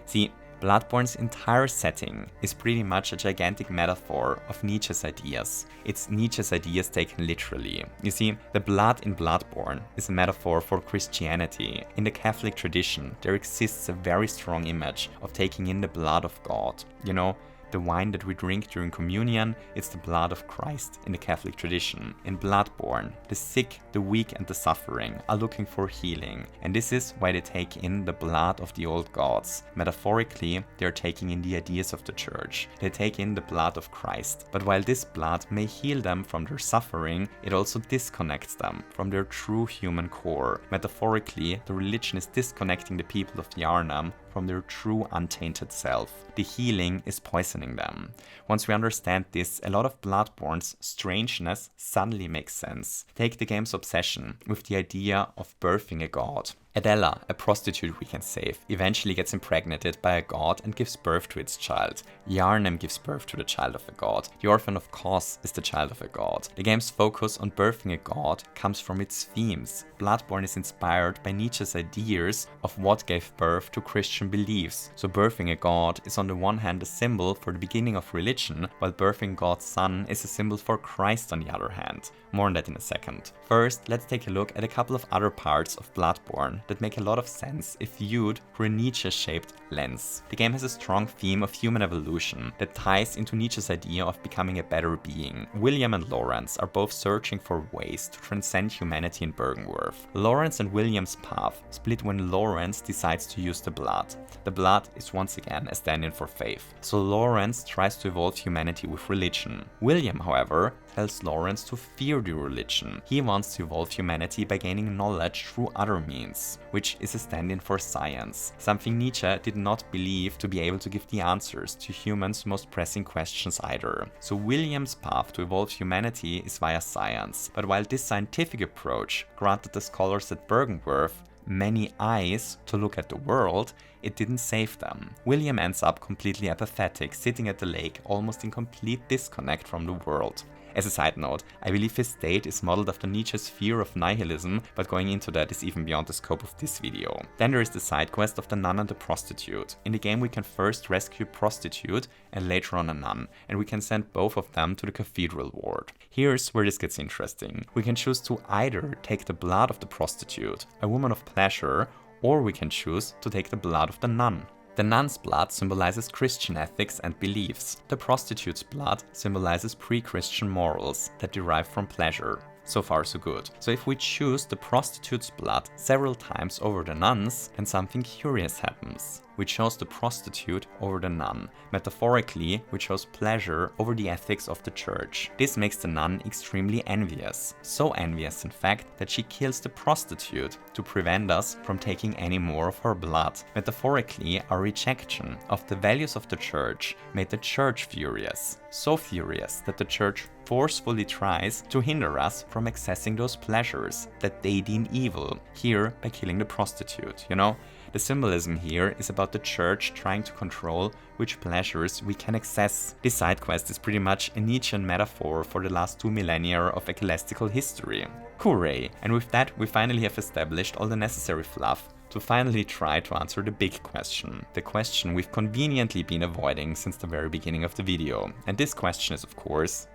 See, Bloodborne's entire setting is pretty much a gigantic metaphor of Nietzsche's ideas. It's Nietzsche's ideas taken literally. You see, the blood in Bloodborne is a metaphor for Christianity. In the Catholic tradition, there exists a very strong image of taking in the blood of God. You know, the wine that we drink during communion, it's the blood of Christ in the Catholic tradition. In Bloodborne, the sick, the weak and the suffering are looking for healing. And this is why they take in the blood of the old gods. Metaphorically, they are taking in the ideas of the church. They take in the blood of Christ. But while this blood may heal them from their suffering, it also disconnects them from their true human core. Metaphorically, the religion is disconnecting the people of Yharnam from their true untainted self. The healing is poisoning them. Once we understand this, a lot of Bloodborne's strangeness suddenly makes sense. Take the game's obsession with the idea of birthing a god. Adela, a prostitute we can save, eventually gets impregnated by a god and gives birth to its child. Yharnam gives birth to the child of a god. The orphan of Kos is the child of a god. The game's focus on birthing a god comes from its themes. Bloodborne is inspired by Nietzsche's ideas of what gave birth to Christian Christian beliefs. So birthing a god is on the one hand a symbol for the beginning of religion, while birthing God's son is a symbol for Christ on the other hand. More on that in a second. First, let's take a look at a couple of other parts of Bloodborne that make a lot of sense if viewed through a Nietzsche-shaped lens. The game has a strong theme of human evolution that ties into Nietzsche's idea of becoming a better being. William and Lawrence are both searching for ways to transcend humanity in Bloodbonre. Lawrence and William's path split when Lawrence decides to use the blood. The blood is once again a stand-in for faith. So Lawrence tries to evolve humanity with religion. William, however, tells Lawrence to fear the religion. He wants to evolve humanity by gaining knowledge through other means, which is a stand-in for science, something Nietzsche did not believe to be able to give the answers to humans' most pressing questions either. So William's path to evolve humanity is via science, but while this scientific approach granted the scholars at Bloodbonre many eyes to look at the world, it didn't save them. William ends up completely apathetic, sitting at the lake, almost in complete disconnect from the world. As a side note, I believe his state is modeled after Nietzsche's fear of nihilism, but going into that is even beyond the scope of this video. Then there is the side quest of the nun and the prostitute. In the game we can first rescue a prostitute and later on a nun, and we can send both of them to the cathedral ward. Here's where this gets interesting. We can choose to either take the blood of the prostitute, a woman of pleasure, or we can choose to take the blood of the nun. The nun's blood symbolizes Christian ethics and beliefs. The prostitute's blood symbolizes pre-Christian morals that derive from pleasure. So far so good. So if we choose the prostitute's blood several times over the nun's, then something curious happens. We chose the prostitute over the nun. Metaphorically, we chose pleasure over the ethics of the church. This makes the nun extremely envious. So envious in fact that she kills the prostitute to prevent us from taking any more of her blood. Metaphorically, our rejection of the values of the church made the church furious. So furious that the church forcefully tries to hinder us from accessing those pleasures that they deem evil, here by killing the prostitute, you know? The symbolism here is about the church trying to control which pleasures we can access. This side quest is pretty much a Nietzschean metaphor for the last 2 millennia of ecclesiastical history. Hooray! And with that we finally have established all the necessary fluff to finally try to answer the big question. The question we've conveniently been avoiding since the very beginning of the video. And this question is of course,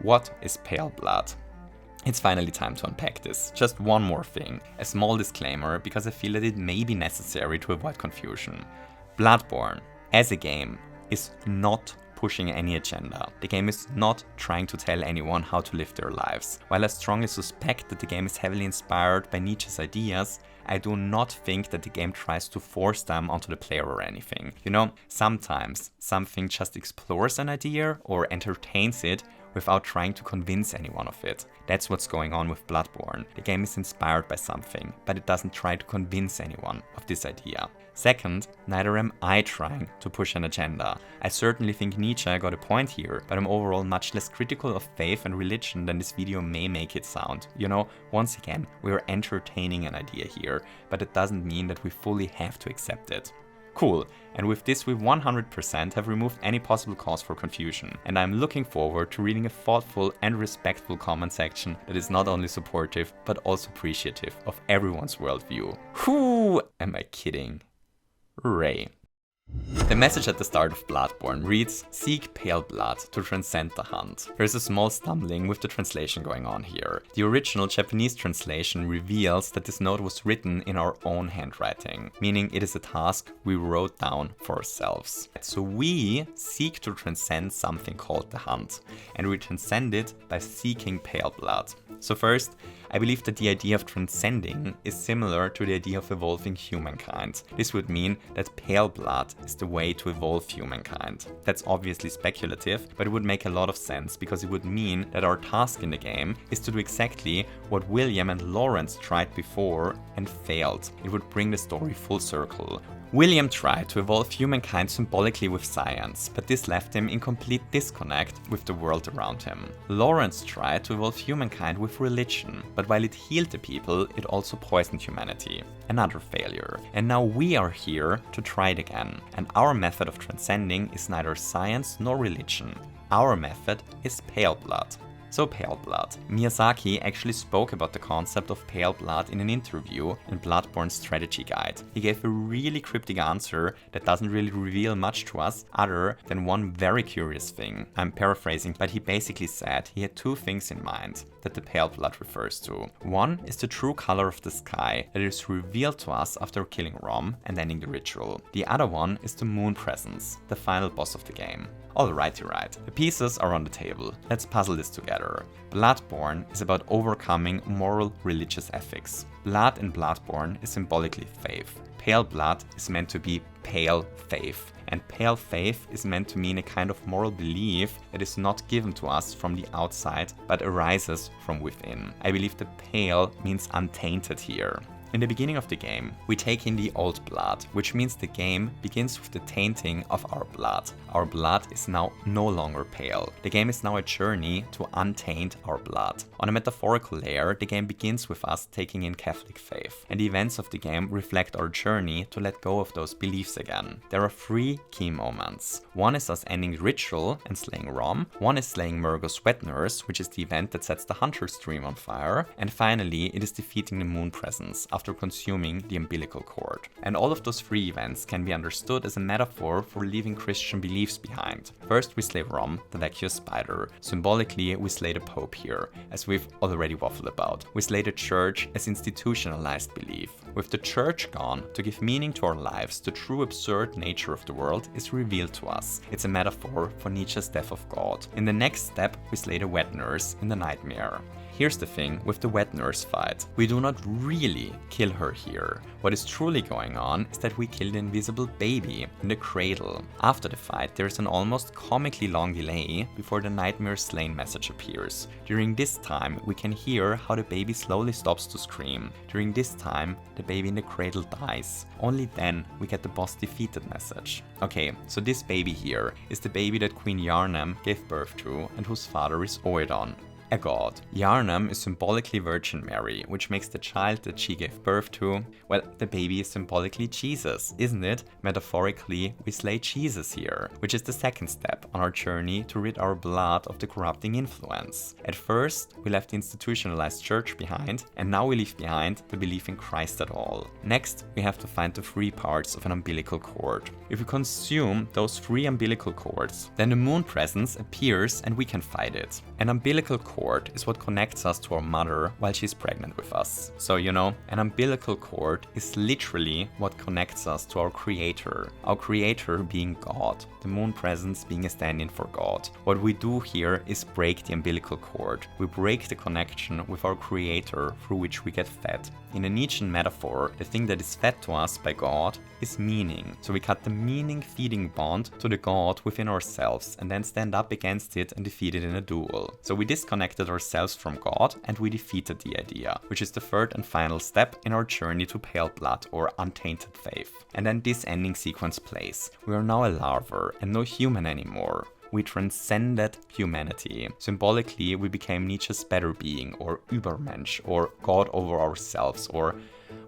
what is pale blood? It's finally time to unpack this. Just one more thing, a small disclaimer because I feel that it may be necessary to avoid confusion. Bloodborne, as a game, is not pushing any agenda. The game is not trying to tell anyone how to live their lives. While I strongly suspect that the game is heavily inspired by Nietzsche's ideas, I do not think that the game tries to force them onto the player or anything. You know, sometimes something just explores an idea or entertains it without trying to convince anyone of it. That's what's going on with Bloodborne. The game is inspired by something, but it doesn't try to convince anyone of this idea. Second, neither am I trying to push an agenda. I certainly think Nietzsche got a point here, but I'm overall much less critical of faith and religion than this video may make it sound. You know, once again, we're entertaining an idea here, but it doesn't mean that we fully have to accept it. Cool, and with this we 100% have removed any possible cause for confusion, and I'm looking forward to reading a thoughtful and respectful comment section that is not only supportive, but also appreciative of everyone's worldview. Who am I kidding? Ray. The message at the start of Bloodborne reads, "Seek pale blood to transcend the hunt." There's a small stumbling with the translation going on here. The original Japanese translation reveals that this note was written in our own handwriting, meaning it is a task we wrote down for ourselves. So we seek to transcend something called the hunt, and we transcend it by seeking pale blood. So first, I believe that the idea of transcending is similar to the idea of evolving humankind. This would mean that pale blood is the way to evolve humankind. That's obviously speculative, but it would make a lot of sense because it would mean that our task in the game is to do exactly what William and Lawrence tried before and failed. It would bring the story full circle. William tried to evolve humankind symbolically with science, but this left him in complete disconnect with the world around him. Lawrence tried to evolve humankind with religion, but while it healed the people, it also poisoned humanity. Another failure. And now we are here to try it again. And our method of transcending is neither science nor religion. Our method is pale blood. So pale blood. Miyazaki actually spoke about the concept of pale blood in an interview in Bloodborne strategy guide. He gave a really cryptic answer that doesn't really reveal much to us other than one very curious thing. I'm paraphrasing, but he basically said he had two things in mind that the pale blood refers to. One is the true color of the sky that is revealed to us after killing Rom and ending the ritual. The other one is the moon presence, the final boss of the game. Alrighty right, the pieces are on the table. Let's puzzle this together. Bloodborne is about overcoming moral religious ethics. Blood in Bloodborne is symbolically faith. Pale blood is meant to be pale faith. And pale faith is meant to mean a kind of moral belief that is not given to us from the outside, but arises from within. I believe the pale means untainted here. In the beginning of the game, we take in the old blood, which means the game begins with the tainting of our blood. Our blood is now no longer pale. The game is now a journey to untaint our blood. On a metaphorical layer, the game begins with us taking in Catholic faith, and the events of the game reflect our journey to let go of those beliefs again. There are three key moments. One is us ending the ritual and slaying Rom, one is slaying Murgo's wet nurse, which is the event that sets the Hunter's Dream on fire, and finally it is defeating the moon presence after consuming the umbilical cord. And all of those three events can be understood as a metaphor for leaving Christian beliefs behind. First we slay Rom, the vacuous spider. Symbolically we slay the Pope here, as we've already waffled about. We slay the church as institutionalized belief. With the church gone, to give meaning to our lives, the true absurd nature of the world is revealed to us. It's a metaphor for Nietzsche's death of God. In the next step, we slay the wet nurse in the nightmare. Here's the thing with the wet nurse fight. We do not really kill her here. What is truly going on is that we kill the invisible baby in the cradle. After the fight, there is an almost comically long delay before the nightmare slain message appears. During this time, we can hear how the baby slowly stops to scream. During this time, the baby in the cradle dies. Only then we get the boss defeated message. Okay, so this baby here is the baby that Queen Yarnam gave birth to and whose father is Oedon, a god. Yarnam is symbolically Virgin Mary, which makes the child that she gave birth to, well, the baby is symbolically Jesus, isn't it? Metaphorically, we slay Jesus here, which is the second step on our journey to rid our blood of the corrupting influence. At first, we left the institutionalized church behind, and now we leave behind the belief in Christ at all. Next, we have to find the three parts of an umbilical cord. If we consume those three umbilical cords, then the moon presence appears and we can fight it. An umbilical cord is what connects us to our mother while she's pregnant with us. So, you know, an umbilical cord is literally what connects us to our creator being God, the moon presence being a stand-in for God. What we do here is break the umbilical cord. We break the connection with our creator through which we get fed. In a Nietzschean metaphor, the thing that is fed to us by God is meaning. So we cut the meaning-feeding bond to the God within ourselves and then stand up against it and defeat it in a duel. So we disconnected ourselves from God and we defeated the idea, which is the third and final step in our journey to pale blood or untainted faith. And then this ending sequence plays. We are now a larva and no human anymore. We transcended humanity. Symbolically, we became Nietzsche's better being, or Übermensch, or God over ourselves, or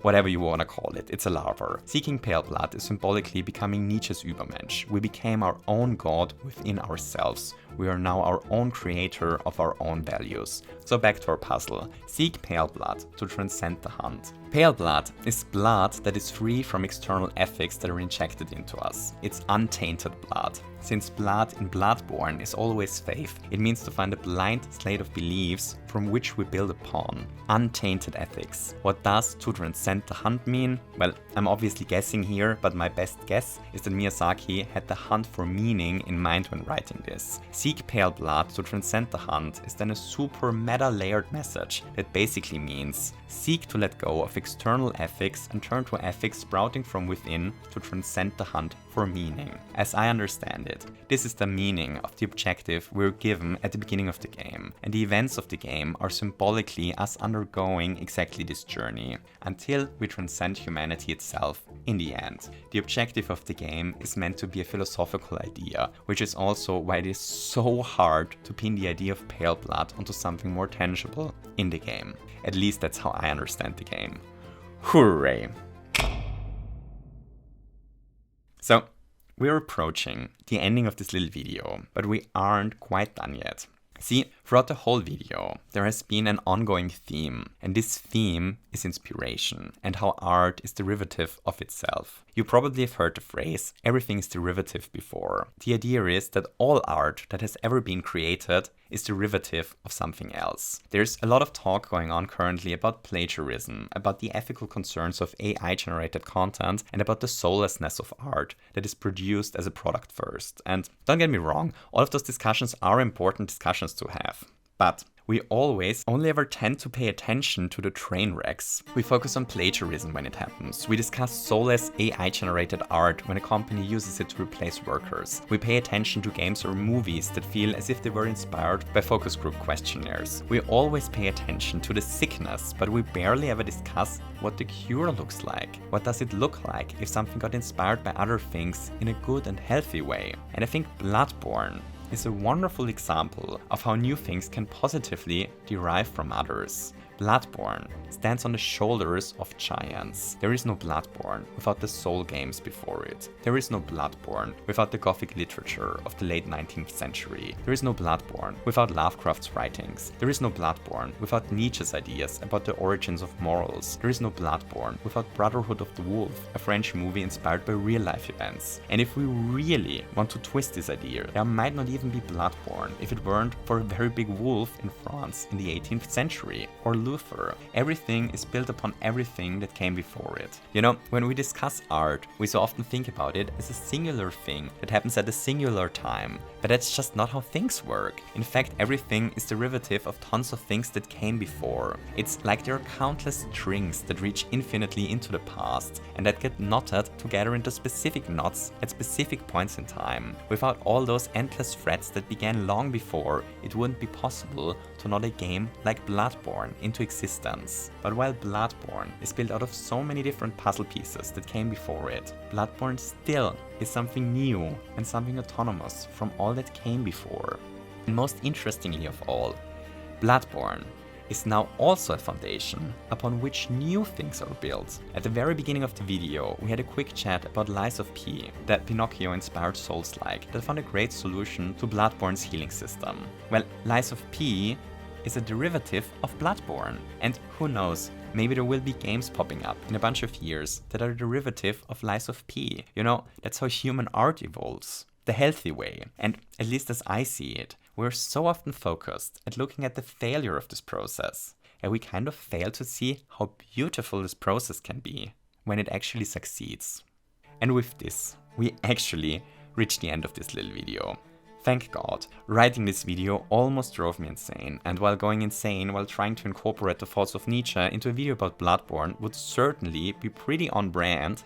whatever you want to call it. It's a larva. Seeking pale blood is symbolically becoming Nietzsche's Übermensch. We became our own God within ourselves. We are now our own creator of our own values. So back to our puzzle. Seek pale blood to transcend the hunt. Pale blood is blood that is free from external ethics that are injected into us. It's untainted blood. Since blood in Bloodborne is always faith, it means to find a blind slate of beliefs from which we build upon. Untainted ethics. What does to transcend the hunt mean? Well, I'm obviously guessing here, but my best guess is that Miyazaki had the hunt for meaning in mind when writing this. Seek pale blood to transcend the hunt is then a super meta-layered message that basically means seek to let go of external ethics and turn to ethics sprouting from within to transcend the hunt for meaning. As I understand it, this is the meaning of the objective we're given at the beginning of the game, and the events of the game are symbolically us undergoing exactly this journey, until we transcend humanity itself in the end. The objective of the game is meant to be a philosophical idea, which is also why it is so hard to pin the idea of pale blood onto something more tangible in the game. At least that's how I understand the game. Hooray! So, we're approaching the ending of this little video, but we aren't quite done yet. See, throughout the whole video, there has been an ongoing theme, and this theme is inspiration, and how art is derivative of itself. You probably have heard the phrase, everything is derivative before. The idea is that all art that has ever been created is derivative of something else. There's a lot of talk going on currently about plagiarism, about the ethical concerns of AI-generated content, and about the soullessness of art that is produced as a product first. And don't get me wrong, all of those discussions are important discussions to have. But we always only ever tend to pay attention to the train wrecks. We focus on plagiarism when it happens. We discuss soulless AI-generated art when a company uses it to replace workers. We pay attention to games or movies that feel as if they were inspired by focus group questionnaires. We always pay attention to the sickness, but we barely ever discuss what the cure looks like. What does it look like if something got inspired by other things in a good and healthy way? And I think Bloodborne is a wonderful example of how new things can positively derive from others. Bloodborne stands on the shoulders of giants. There is no Bloodborne without the Soul games before it. There is no Bloodborne without the Gothic literature of the late 19th century. There is no Bloodborne without Lovecraft's writings. There is no Bloodborne without Nietzsche's ideas about the origins of morals. There is no Bloodborne without Brotherhood of the Wolf, a French movie inspired by real-life events. And if we really want to twist this idea, there might not even be Bloodborne if it weren't for a very big wolf in France in the 18th century, or Luther. Everything is built upon everything that came before it. You know, when we discuss art, we so often think about it as a singular thing that happens at a singular time, but that's just not how things work. In fact, everything is derivative of tons of things that came before. It's like there are countless strings that reach infinitely into the past and that get knotted together into specific knots at specific points in time. Without all those endless threads that began long before, it wouldn't be possible to knot a game like Bloodborne into existence. But while Bloodborne is built out of so many different puzzle pieces that came before it, Bloodborne still is something new and something autonomous from all that came before. And most interestingly of all, Bloodborne is now also a foundation upon which new things are built. At the very beginning of the video, we had a quick chat about Lies of P, that Pinocchio-inspired Souls-like that found a great solution to Bloodborne's healing system. Well, Lies of P is a derivative of Bloodborne, and who knows, maybe there will be games popping up in a bunch of years that are a derivative of Lies of P. You know, that's how human art evolves. The healthy way. And at least as I see it, we're so often focused at looking at the failure of this process, and we kind of fail to see how beautiful this process can be when it actually succeeds. And with this, we actually reached the end of this little video. Thank God, writing this video almost drove me insane, and while going insane while trying to incorporate the thoughts of Nietzsche into a video about Bloodborne would certainly be pretty on brand,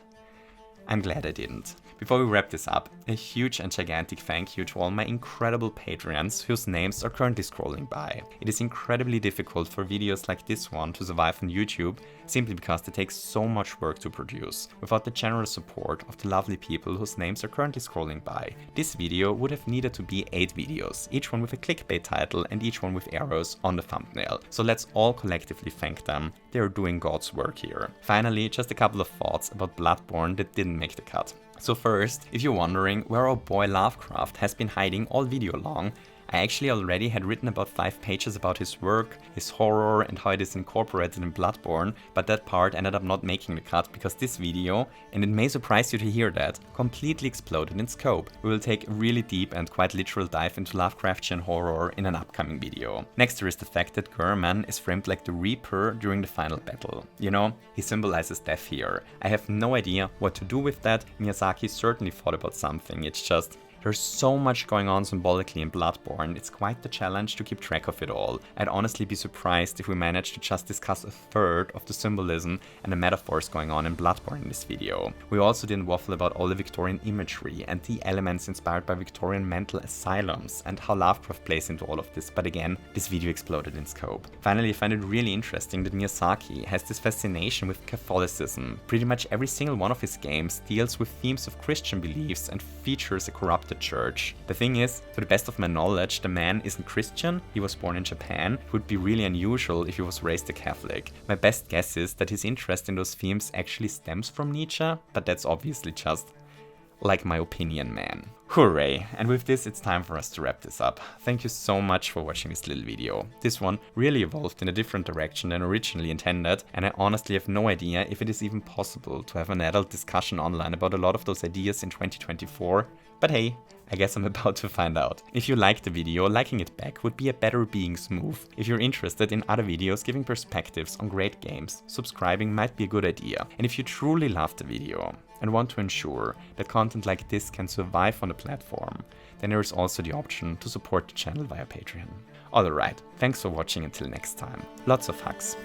I'm glad I didn't. Before we wrap this up, a huge and gigantic thank you to all my incredible Patreons whose names are currently scrolling by. It is incredibly difficult for videos like this one to survive on YouTube, simply because it takes so much work to produce. Without the generous support of the lovely people whose names are currently scrolling by, this video would have needed to be 8 videos, each one with a clickbait title and each one with arrows on the thumbnail. So let's all collectively thank them. They are doing God's work here. Finally, just a couple of thoughts about Bloodborne that didn't make the cut. So first, if you're wondering where our boy Lovecraft has been hiding all video long, I actually already had written about 5 pages about his work, his horror, and how it is incorporated in Bloodborne, but that part ended up not making the cut because this video, and it may surprise you to hear that, completely exploded in scope. We will take a really deep and quite literal dive into Lovecraftian horror in an upcoming video. Next there is the fact that Gurman is framed like the Reaper during the final battle. You know, he symbolizes death here. I have no idea what to do with that. Miyazaki certainly thought about something, it's just there's so much going on symbolically in Bloodborne, it's quite the challenge to keep track of it all. I'd honestly be surprised if we managed to just discuss a third of the symbolism and the metaphors going on in Bloodborne in this video. We also didn't waffle about all the Victorian imagery and the elements inspired by Victorian mental asylums and how Lovecraft plays into all of this, but again, this video exploded in scope. Finally, I find it really interesting that Miyazaki has this fascination with Catholicism. Pretty much every single one of his games deals with themes of Christian beliefs and features a corrupted church. The thing is, to the best of my knowledge, the man isn't Christian, he was born in Japan. It would be really unusual if he was raised a Catholic. My best guess is that his interest in those themes actually stems from Nietzsche, but that's obviously just like my opinion man. Hooray! And with this, it's time for us to wrap this up. Thank you so much for watching this little video. This one really evolved in a different direction than originally intended, and I honestly have no idea if it is even possible to have an adult discussion online about a lot of those ideas in 2024. But hey, I guess I'm about to find out. If you liked the video, liking it back would be a better being's move. If you're interested in other videos giving perspectives on great games, subscribing might be a good idea. And if you truly loved the video and want to ensure that content like this can survive on the platform, then there is also the option to support the channel via Patreon. Alright, thanks for watching until next time. Lots of hugs.